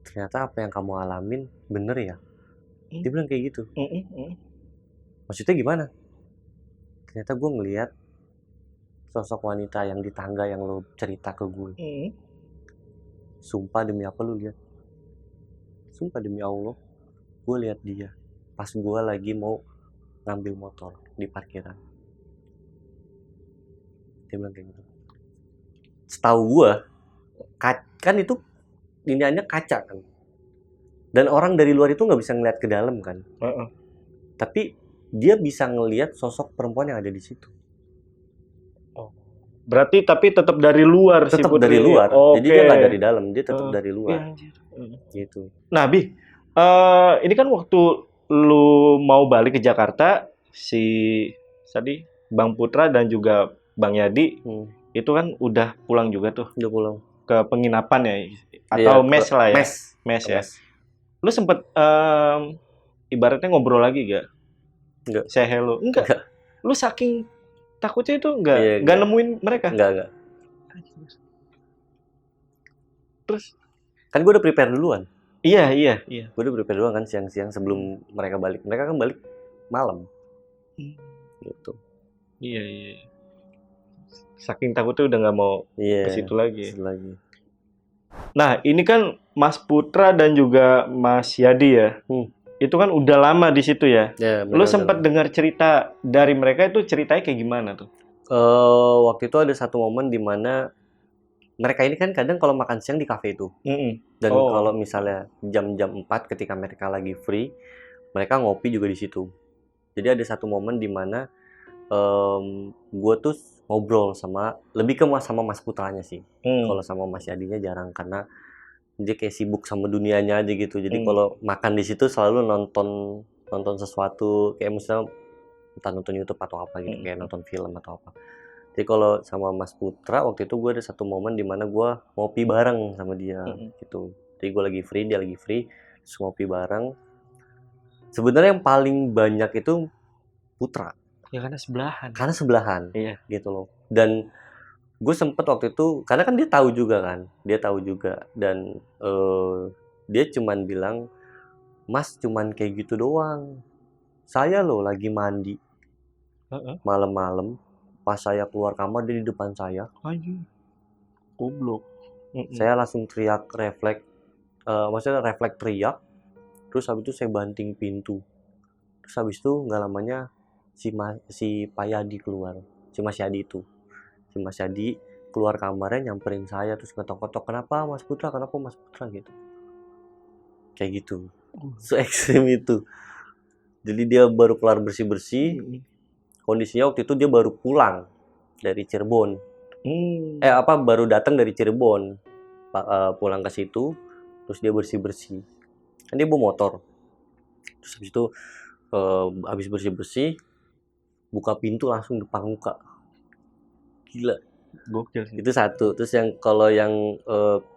Ternyata apa yang kamu alamin bener ya? Dia bilang kayak gitu. Maksudnya gimana? Ternyata gue ngelihat sosok wanita yang di tangga yang lo cerita ke gue. Sumpah demi apa lu lihat? Sumpah demi Allah, gue lihat dia pas gue lagi mau ngambil motor di parkiran. Dia bilang kayak gitu. Setahu gue, kan itu iniannya kaca kan, dan orang dari luar itu nggak bisa ngeliat ke dalam kan. Tapi dia bisa ngelihat sosok perempuan yang ada di situ. Berarti tapi tetap dari luar sih, tetap dari luar. Jadi dia nggak dari dalam, dia tetap dari luar. Gitu. Nah, Bi, ini kan waktu lu mau balik ke Jakarta, si tadi Bang Putra dan juga Bang Yadi itu kan udah pulang juga tuh. Udah pulang ke penginapan ya, atau mes lah ya. Mes ya. Lu sempet ibaratnya ngobrol lagi gak? Enggak. Say hello? Enggak. Lu saking takutnya itu enggak nemuin mereka? Enggak. Terus kan gue udah prepare duluan. Iya. Gue udah prepare duluan kan siang-siang sebelum mereka balik. Mereka kan balik malam. Gitu. Iya. Saking takutnya udah nggak mau ke situ lagi. Nah, ini kan Mas Putra dan juga Mas Yadi ya. Itu kan udah lama di situ ya. Lu sempat dengar cerita dari mereka, itu ceritanya kayak gimana tuh? Waktu itu ada satu momen di mana mereka ini kan kadang kalau makan siang di kafe itu. Dan kalau misalnya jam-jam 4 ketika mereka lagi free, mereka ngopi juga di situ. Jadi ada satu momen di mana gue tuh ngobrol lebih ke sama Mas Putranya sih. Kalau sama Mas Yadinya jarang, karena dia kayak sibuk sama dunianya aja gitu. Jadi kalau makan di situ selalu nonton sesuatu, kayak misalnya entah nonton YouTube atau apa gitu, kayak nonton film atau apa. Jadi kalau sama Mas Putra waktu itu gue ada satu momen di mana gue ngopi bareng sama dia gitu. Jadi gue lagi free, dia lagi free, terus ngopi bareng. Sebenarnya yang paling banyak itu Putra. Ya karena sebelahan. Iya. Gitu loh. Dan gue sempet waktu itu, karena kan dia tahu juga dan dia cuman bilang, Mas cuman kayak gitu doang. Saya loh lagi mandi malam-malam, pas saya keluar kamar dia di depan saya. Anjing. Goblok. Saya langsung teriak refleks, teriak. Terus habis itu saya banting pintu. Terus habis itu nggak lamanya si Pak Yadi keluar, si Mas Yadi keluar kamarnya, nyamperin saya, terus ngetok-ngetok, kenapa Mas Putra gitu, kayak gitu. So ekstrim itu. Jadi dia baru kelar bersih-bersih, kondisinya waktu itu dia baru pulang dari Cirebon, baru datang dari Cirebon, pulang ke situ, terus dia bersih-bersih, kan dia bawa motor, terus habis itu habis bersih-bersih buka pintu langsung depan muka. Gila. Gokil sih. Itu satu. Terus yang kalau yang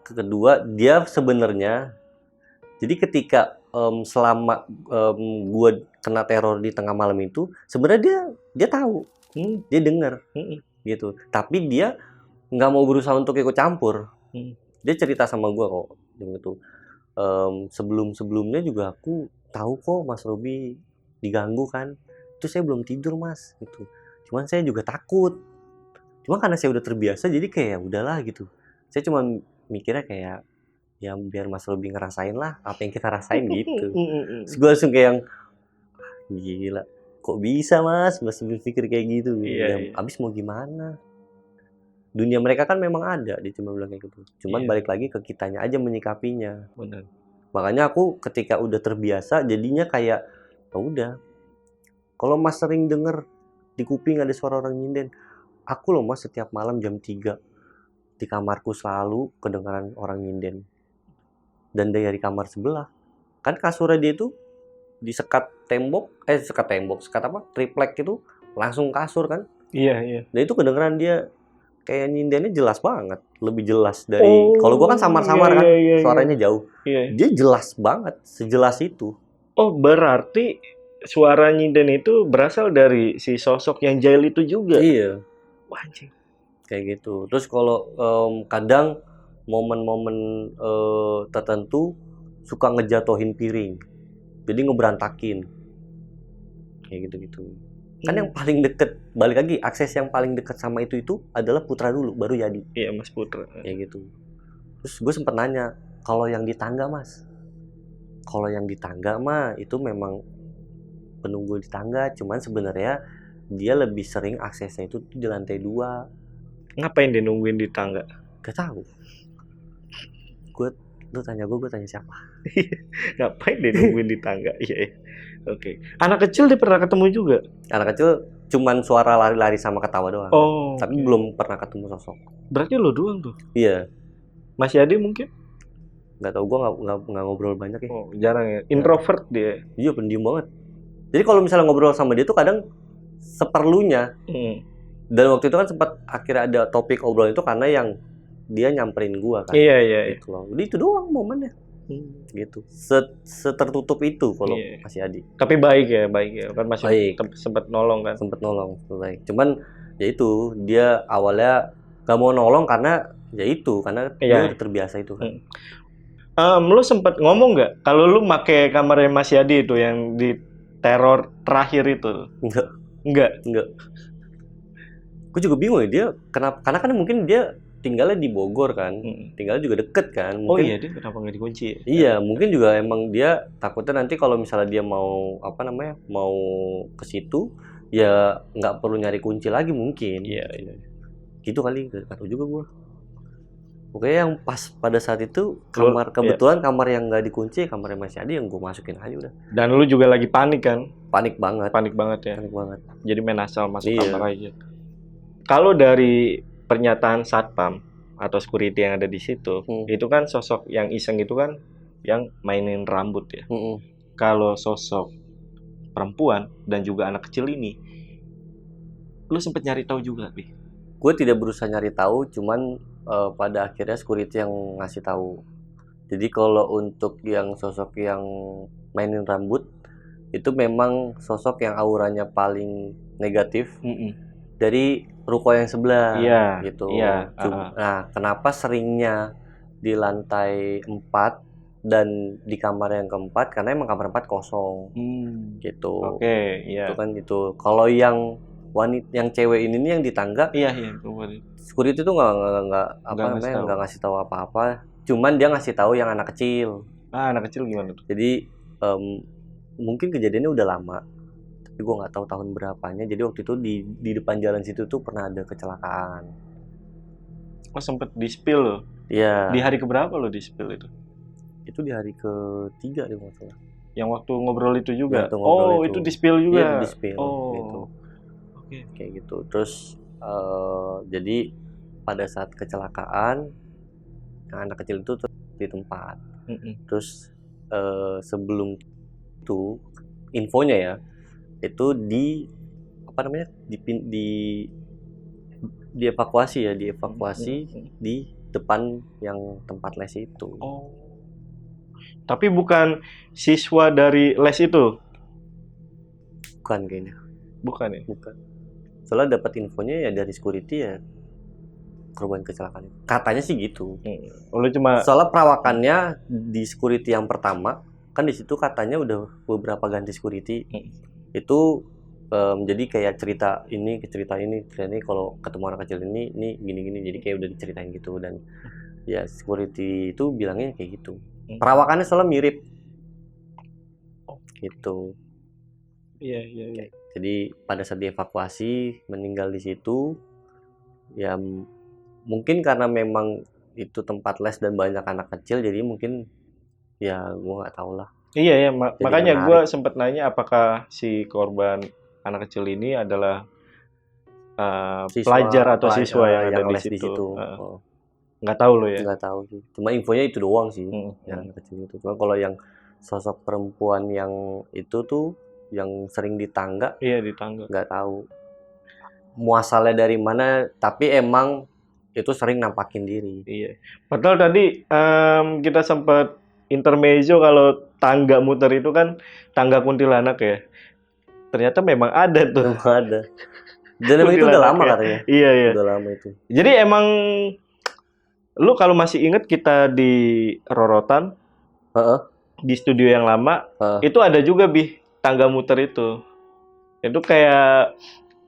kedua, dia sebenarnya jadi ketika selama gue kena teror di tengah malam itu, sebenarnya dia tahu, dia dengar, gitu. Tapi dia nggak mau berusaha untuk ikut campur. Dia cerita sama gue kok, gitu. Sebelumnya juga aku tahu kok Mas Robi diganggu kan. Itu saya belum tidur Mas, gitu. Cuman saya juga takut. Cuma karena saya udah terbiasa, jadi kayak udahlah gitu. Saya cuma mikirnya kayak ya biar Mas Robi ngerasain lah apa yang kita rasain gitu. Terus gue langsung kayak yang gila, kok bisa Mas berpikir kayak gitu. Iya. Abis mau gimana? Dunia mereka kan memang ada, dia cuma bilang kayak gitu. Cuman balik lagi ke kitanya aja menyikapinya. Benar. Makanya aku ketika udah terbiasa jadinya kayak udah. Kalau Mas sering denger di kuping ada suara orang nyinden, aku loh Mas setiap malam jam 3 di kamarku selalu kedengaran orang nyinden. Dan dari kamar sebelah kan kasurnya dia itu disekat sekat apa triplek itu langsung kasur kan. Iya. Dan itu kedengeran dia kayak nyindennya jelas banget, lebih jelas dari kalau gua kan samar-samar kan suaranya jauh. Dia jelas banget, sejelas itu. Oh berarti suara nyinden itu berasal dari si sosok yang jahil itu juga. Iya. Wah, anjing. Kayak gitu. Terus kalau kadang momen-momen tertentu suka ngejatohin piring, jadi ngeberantakin kayak gitu-gitu. Kan yang paling deket, balik lagi akses yang paling deket sama itu adalah Putra dulu, baru Yadi. Iya Mas Putra. Kayak gitu. Terus gue sempet nanya, kalau yang di tangga Mas, kalau yang di tangga mah itu memang penunggu di tangga, cuman sebenarnya dia lebih sering aksesnya itu di lantai 2. Ngapain dia nungguin di tangga? Gak tahu. Lu tanya gue tanya siapa? Ngapain dia nungguin di tangga? Iya. Oke. Anak kecil dia pernah ketemu juga? Anak kecil cuman suara lari-lari sama ketawa doang. Tapi belum pernah ketemu sosok. Berarti lo doang tuh? Iya. Mas Yadi mungkin? Gak tau, gue nggak ngobrol banyak ya. Oh, jarang ya. Introvert dia. Iya, pendiam banget. Jadi kalau misalnya ngobrol sama dia tuh kadang seperlunya. Dan waktu itu kan sempat akhirnya ada topik obrolan itu karena yang dia nyamperin gua kan. Iya. Gitu loh. Udah itu doang momennya. Gitu. Setertutup itu kalau masih Adi. Tapi baik ya. Kan masih sempat nolong kan. Sempat nolong, baik. Cuman ya itu, dia awalnya gak mau nolong karena ya itu, karena dia udah terbiasa itu kan. Lu sempat ngomong nggak kalau lu make kamarnya Mas Yadi itu yang di teror terakhir itu? Enggak. Gue juga bingung ya dia kenapa, karena kan mungkin dia tinggalnya di Bogor kan, tinggalnya juga deket kan. Mungkin, dia kenapa nggak dikunci? Iya, mungkin juga emang dia takutnya nanti kalau misalnya dia mau mau ke situ, ya nggak perlu nyari kunci lagi mungkin. Iya. Gitu kali, nggak tahu juga gue. Pokoknya yang pas pada saat itu kebetulan kamar yang nggak dikunci, kamarnya Mas Yadi yang gue masukin aja udah. Dan lu juga lagi panik kan? Panik banget ya. Panik banget. Jadi main asal masuk kamar aja. Kalau dari pernyataan satpam atau security yang ada di situ, itu kan sosok yang iseng itu kan yang mainin rambut ya. Kalau sosok perempuan dan juga anak kecil ini, lu sempet nyari tahu juga, Bi? Gue tidak berusaha nyari tahu, cuman pada akhirnya security yang ngasih tahu. Jadi kalau untuk yang sosok yang mainin rambut, itu memang sosok yang auranya paling negatif dari ruko yang sebelah, gitu. Nah, kenapa seringnya di lantai 4 dan di kamar yang keempat? Karena emang kamar 4 kosong, gitu. Itu kan gitu. Kalau yang yang cewek ini nih yang di tangga, security tuh nggak ngasih tahu apa-apa. Cuman dia ngasih tahu yang anak kecil. Anak kecil gimana tuh? Jadi mungkin kejadiannya udah lama. Gue nggak tahu tahun berapanya. Jadi waktu itu di depan jalan situ tuh pernah ada kecelakaan. Oh, sempet di-spill loh? Iya. Di hari keberapa lo di-spill itu? Itu di hari ke-3 deh masalah. Yang waktu ngobrol itu juga? Itu di-spill juga? Iya, di-spill. Gitu. Kayak gitu. Terus jadi pada saat kecelakaan yang anak kecil itu di tempat. Terus sebelum itu infonya ya, itu dievakuasi di depan yang tempat les itu. Tapi bukan siswa dari les itu? Bukan kayaknya. Bukan ya? Bukan. Soalnya dapat infonya ya dari security ya korban kecelakaan itu. Katanya sih gitu. Lu cuma Soalnya perawakannya di security yang pertama kan di situ katanya udah beberapa ganti security. Itu jadi kayak cerita ini kalau ketemu anak kecil ini gini jadi kayak udah diceritain gitu. Dan ya security itu bilangnya kayak gitu. Perawakannya soalnya mirip gitu. Iya. Jadi pada saat dievakuasi meninggal di situ ya mungkin karena memang itu tempat les dan banyak anak kecil jadi mungkin ya gua nggak tahu lah. Iya, makanya gue menarik. sempat nanya apakah si korban anak kecil ini adalah pelajar atau siswa yang ada di les situ. Nggak tahu lo ya? Nggak tahu sih. Cuma infonya itu doang sih yang anak kecil itu. Cuma kalau yang sosok perempuan yang itu tuh yang sering di tangga, Iya, di tangga. nggak tahu muasalnya dari mana, tapi emang itu sering nampakin diri. Iya. Padahal tadi kita sempat intermezzo kalau tangga muter itu kan tangga kuntilanak ya. Ternyata memang ada tuh. Memang ada. Dan emang itu udah lama katanya. Iya. Udah lama itu. Jadi emang lu kalau masih inget kita di Rorotan, di studio yang lama, itu ada juga tangga muter itu. Itu kayak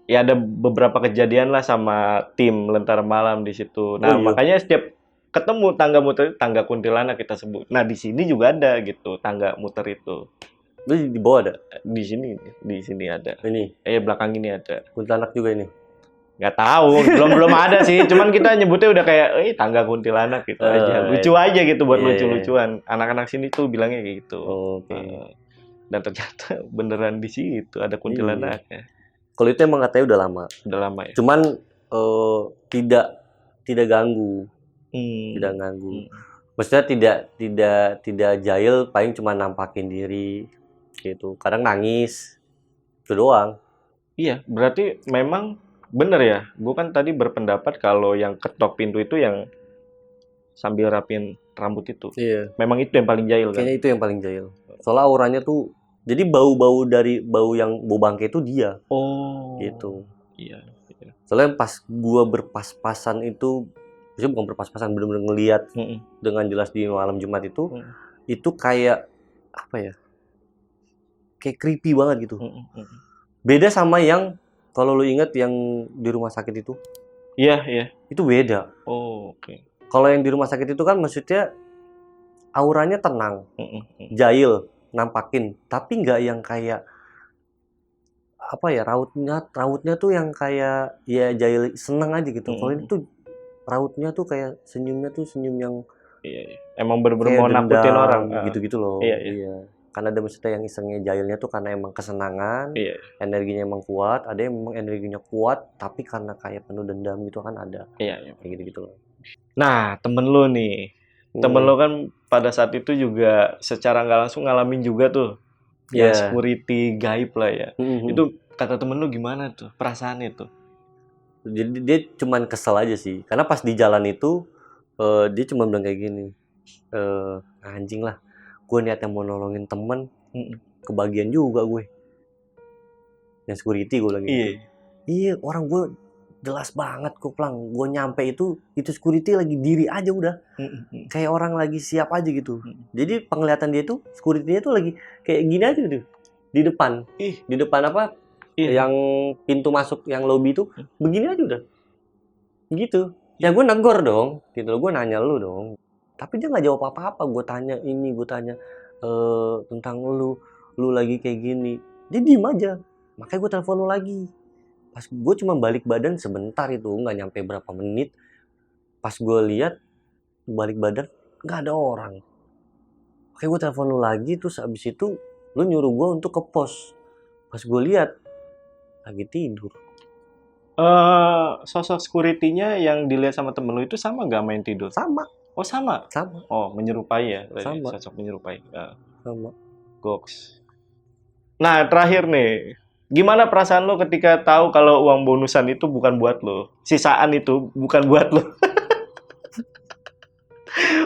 ya ada beberapa kejadian lah sama tim Lentera Malam di situ. Nah, makanya setiap ketemu tangga muter, tangga kuntilanak kita sebut. Nah, di sini juga ada gitu, tangga muter itu. Lu di bawah ada? Di sini ada. Ini? Belakang ini ada. Kuntilanak juga ini? Nggak tahu, belum ada sih. Cuman kita nyebutnya udah kayak, tangga kuntilanak gitu aja. Lucu aja gitu buat lucu-lucuan. Anak-anak sini tuh bilangnya kayak gitu. Dan ternyata beneran di situ ada kuntilanaknya. Kalau itu emang katanya udah lama. Udah lama ya. Cuman tidak ganggu. Tidak ganggu. Maksudnya tidak jahil, paling cuma nampakin diri gitu. Kadang nangis. Itu doang. Iya, berarti memang bener ya. Gue kan tadi berpendapat kalau yang ketok pintu itu yang sambil rapin rambut itu. Iya. Memang itu yang paling jahil kan? Kayaknya itu yang paling jahil. Soalnya auranya tuh, jadi bau yang bau bangke itu dia. Oh. Gitu. Iya. Soalnya pas gua berpas-pasan itu, maksudnya bukan berpas-pasan, bener-bener ngeliat dengan jelas di malam Jumat itu kayak apa ya? Kayak creepy banget gitu. Beda sama yang kalau lu inget yang di rumah sakit itu. Iya. Itu beda. Oh, oke. Kalau yang di rumah sakit itu kan maksudnya auranya tenang, jahil, nampakin, tapi nggak yang kayak apa ya, rautnya tuh yang kayak ya jahil seneng aja gitu. Kalau ini tuh rautnya tuh kayak senyumnya tuh senyum yang emang bener-bener mau nakutin orang gitu-gitu loh. Iya. Karena ada maksudnya yang isengnya jahilnya tuh karena emang kesenangan, energinya emang kuat. Ada yang emang energinya kuat tapi karena kayak penuh dendam gitu kan ada. Iya. Kayak gitu loh. Nah, temen lu nih. Temen lu kan pada saat itu juga secara nggak langsung ngalamin juga tuh. Yang security gaib lah ya. Itu kata temen lu gimana tuh perasaannya tuh? Jadi dia cuman kesel aja sih. Karena pas di jalan itu dia cuma bilang kayak gini. Anjing lah. Gue niatnya mau nolongin temen. Kebagian juga gue. Yang security gue lagi. Iya, orang gue jelas banget kok Plang. Gue nyampe itu security lagi diri aja udah. Kayak orang lagi siap aja gitu. Jadi penglihatan dia tuh, security-nya tuh lagi kayak gini aja gitu. Di depan. Di depan apa? Yang pintu masuk yang lobby itu begini aja udah. Gitu. Ya gue negor dong. Gitu loh, gue nanya lu dong. Tapi dia nggak jawab apa-apa. Gue tanya tentang lu lagi kayak gini. Dia diem aja. Makanya gue telepon lu lagi. Pas gue cuma balik badan sebentar itu, nggak nyampe berapa menit. Pas gue lihat balik badan nggak ada orang. Makanya gue telepon lu lagi, terus abis itu lu nyuruh gue untuk ke pos. Pas gue lihat lagi tidur. Sosok security-nya yang dilihat sama temen lu itu sama nggak main tidur? Sama. Oh sama? Sama. Oh menyerupai ya? Sama. Sosok menyerupai. Sama. Goks. Nah terakhir nih. Gimana perasaan lo ketika tahu kalau uang bonusan itu bukan buat lo? Sisaan itu bukan buat lo.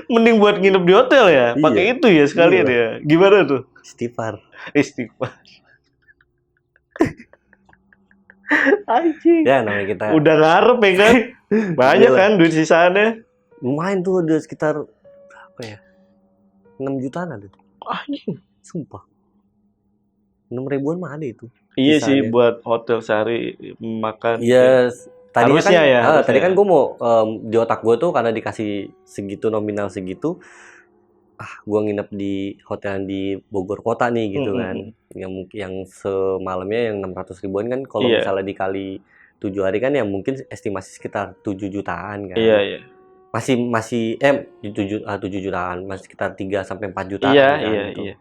Mending buat nginep di hotel ya. Pakai Iya. itu ya sekalian Iya. ya. Gimana tuh? Istighfar. Istighfar. Anjing. Ya namanya kita Udah ngarep ya kan? Banyak Iyalah. kan duit sisaannya. lumayan tuh, udah sekitar berapa ya? 6 jutaan ada. Anjing. Sumpah. 6 ribuan mah ada itu. Iya sih Sisanya. buat hotel sehari makan. Iya, tadinya Harusnya kan, ya, harusnya tadi kan ya. gue mau di otak gue tuh karena dikasih segitu nominal segitu, gue nginep di hotel di Bogor kota nih gitu kan, yang semalamnya yang 600 ribuan kan, kalau Iya. misalnya dikali 7 hari kan ya mungkin estimasi sekitar 7 jutaan kan. Iya, iya. Masih 7 jutaan, masih sekitar 3 sampai 4 jutaan Iya, kan iya, gitu. iya.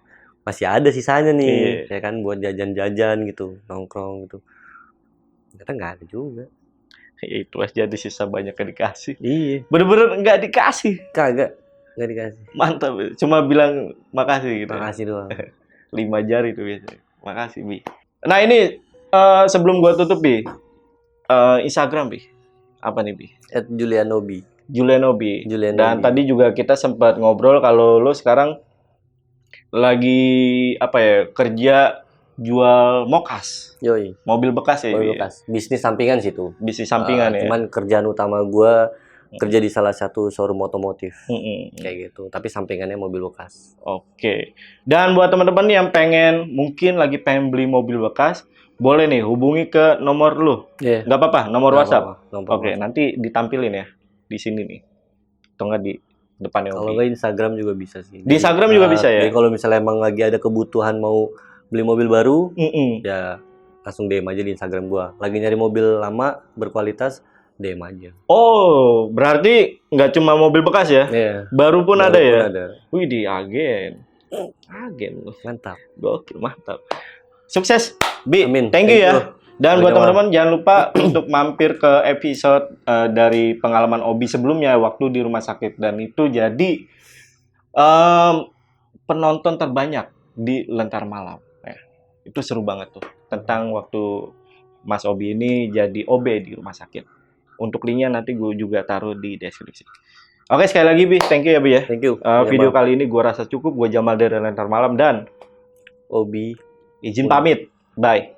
Masih ada sisanya nih, Iya. ya kan, buat jajan-jajan gitu, nongkrong gitu. Ternyata nggak ada juga. Itu aja jadi sisa banyak yang dikasih. Iya, Bener-bener nggak dikasih. kagak dikasih. Mantap. Cuma bilang makasih gitu. Makasih doang. 5 jari tuh biasanya. Makasih, Bi. Nah, ini sebelum gua tutup, Bi. Instagram, Bi. Apa nih, Bi? @Julianobi. Julianobi. Julianobi. Dan tadi juga kita sempat ngobrol kalau lo sekarang lagi apa ya, kerja jual mokas, Yoi, mobil bekas ya, mobil Bi? bekas. Bisnis sampingan sih tuh. Bisnis sampingan ya. Cuman kerjaan utama gua kerja di salah satu showroom otomotif. Mm-mm. Kayak gitu. Tapi sampingannya mobil bekas. Oke. Dan buat teman-teman yang mungkin lagi pengen beli mobil bekas, boleh nih hubungi ke nomor lu. Iya. Nggak apa-apa, nomor Nggak WhatsApp. apa-apa, nomor Oke, WhatsApp. nanti ditampilin ya di sini nih. Atau nggak di depannya. Kalau Obi. nggak Instagram juga bisa sih. Di Instagram juga bisa ya? Jadi kalau misalnya emang lagi ada kebutuhan mau beli mobil baru, Mm-mm. ya langsung DM aja di Instagram gua. Lagi nyari mobil lama berkualitas, DM aja. Oh, berarti nggak cuma mobil bekas ya? Iya. Baru pun Baru ada pun ya? ada. Wih, di agen. Agen. Mantap. Gokil, mantap. Sukses, Bi. Amin. Thank you ya. Dan buat Sama-sama. teman-teman jangan lupa untuk mampir ke episode dari pengalaman Obi sebelumnya waktu di rumah sakit, dan itu jadi penonton terbanyak di Lentar Malam. Ya, itu seru banget tuh tentang waktu Mas Obi ini jadi OB di rumah sakit. Untuk linknya nanti gue juga taruh di deskripsi. Oke, sekali lagi Bi, thank you ya Bi ya. Thank you. Video kali ini gue rasa cukup. Gue Jamal dari Lentar Malam dan Obi. izin pamit. Bye.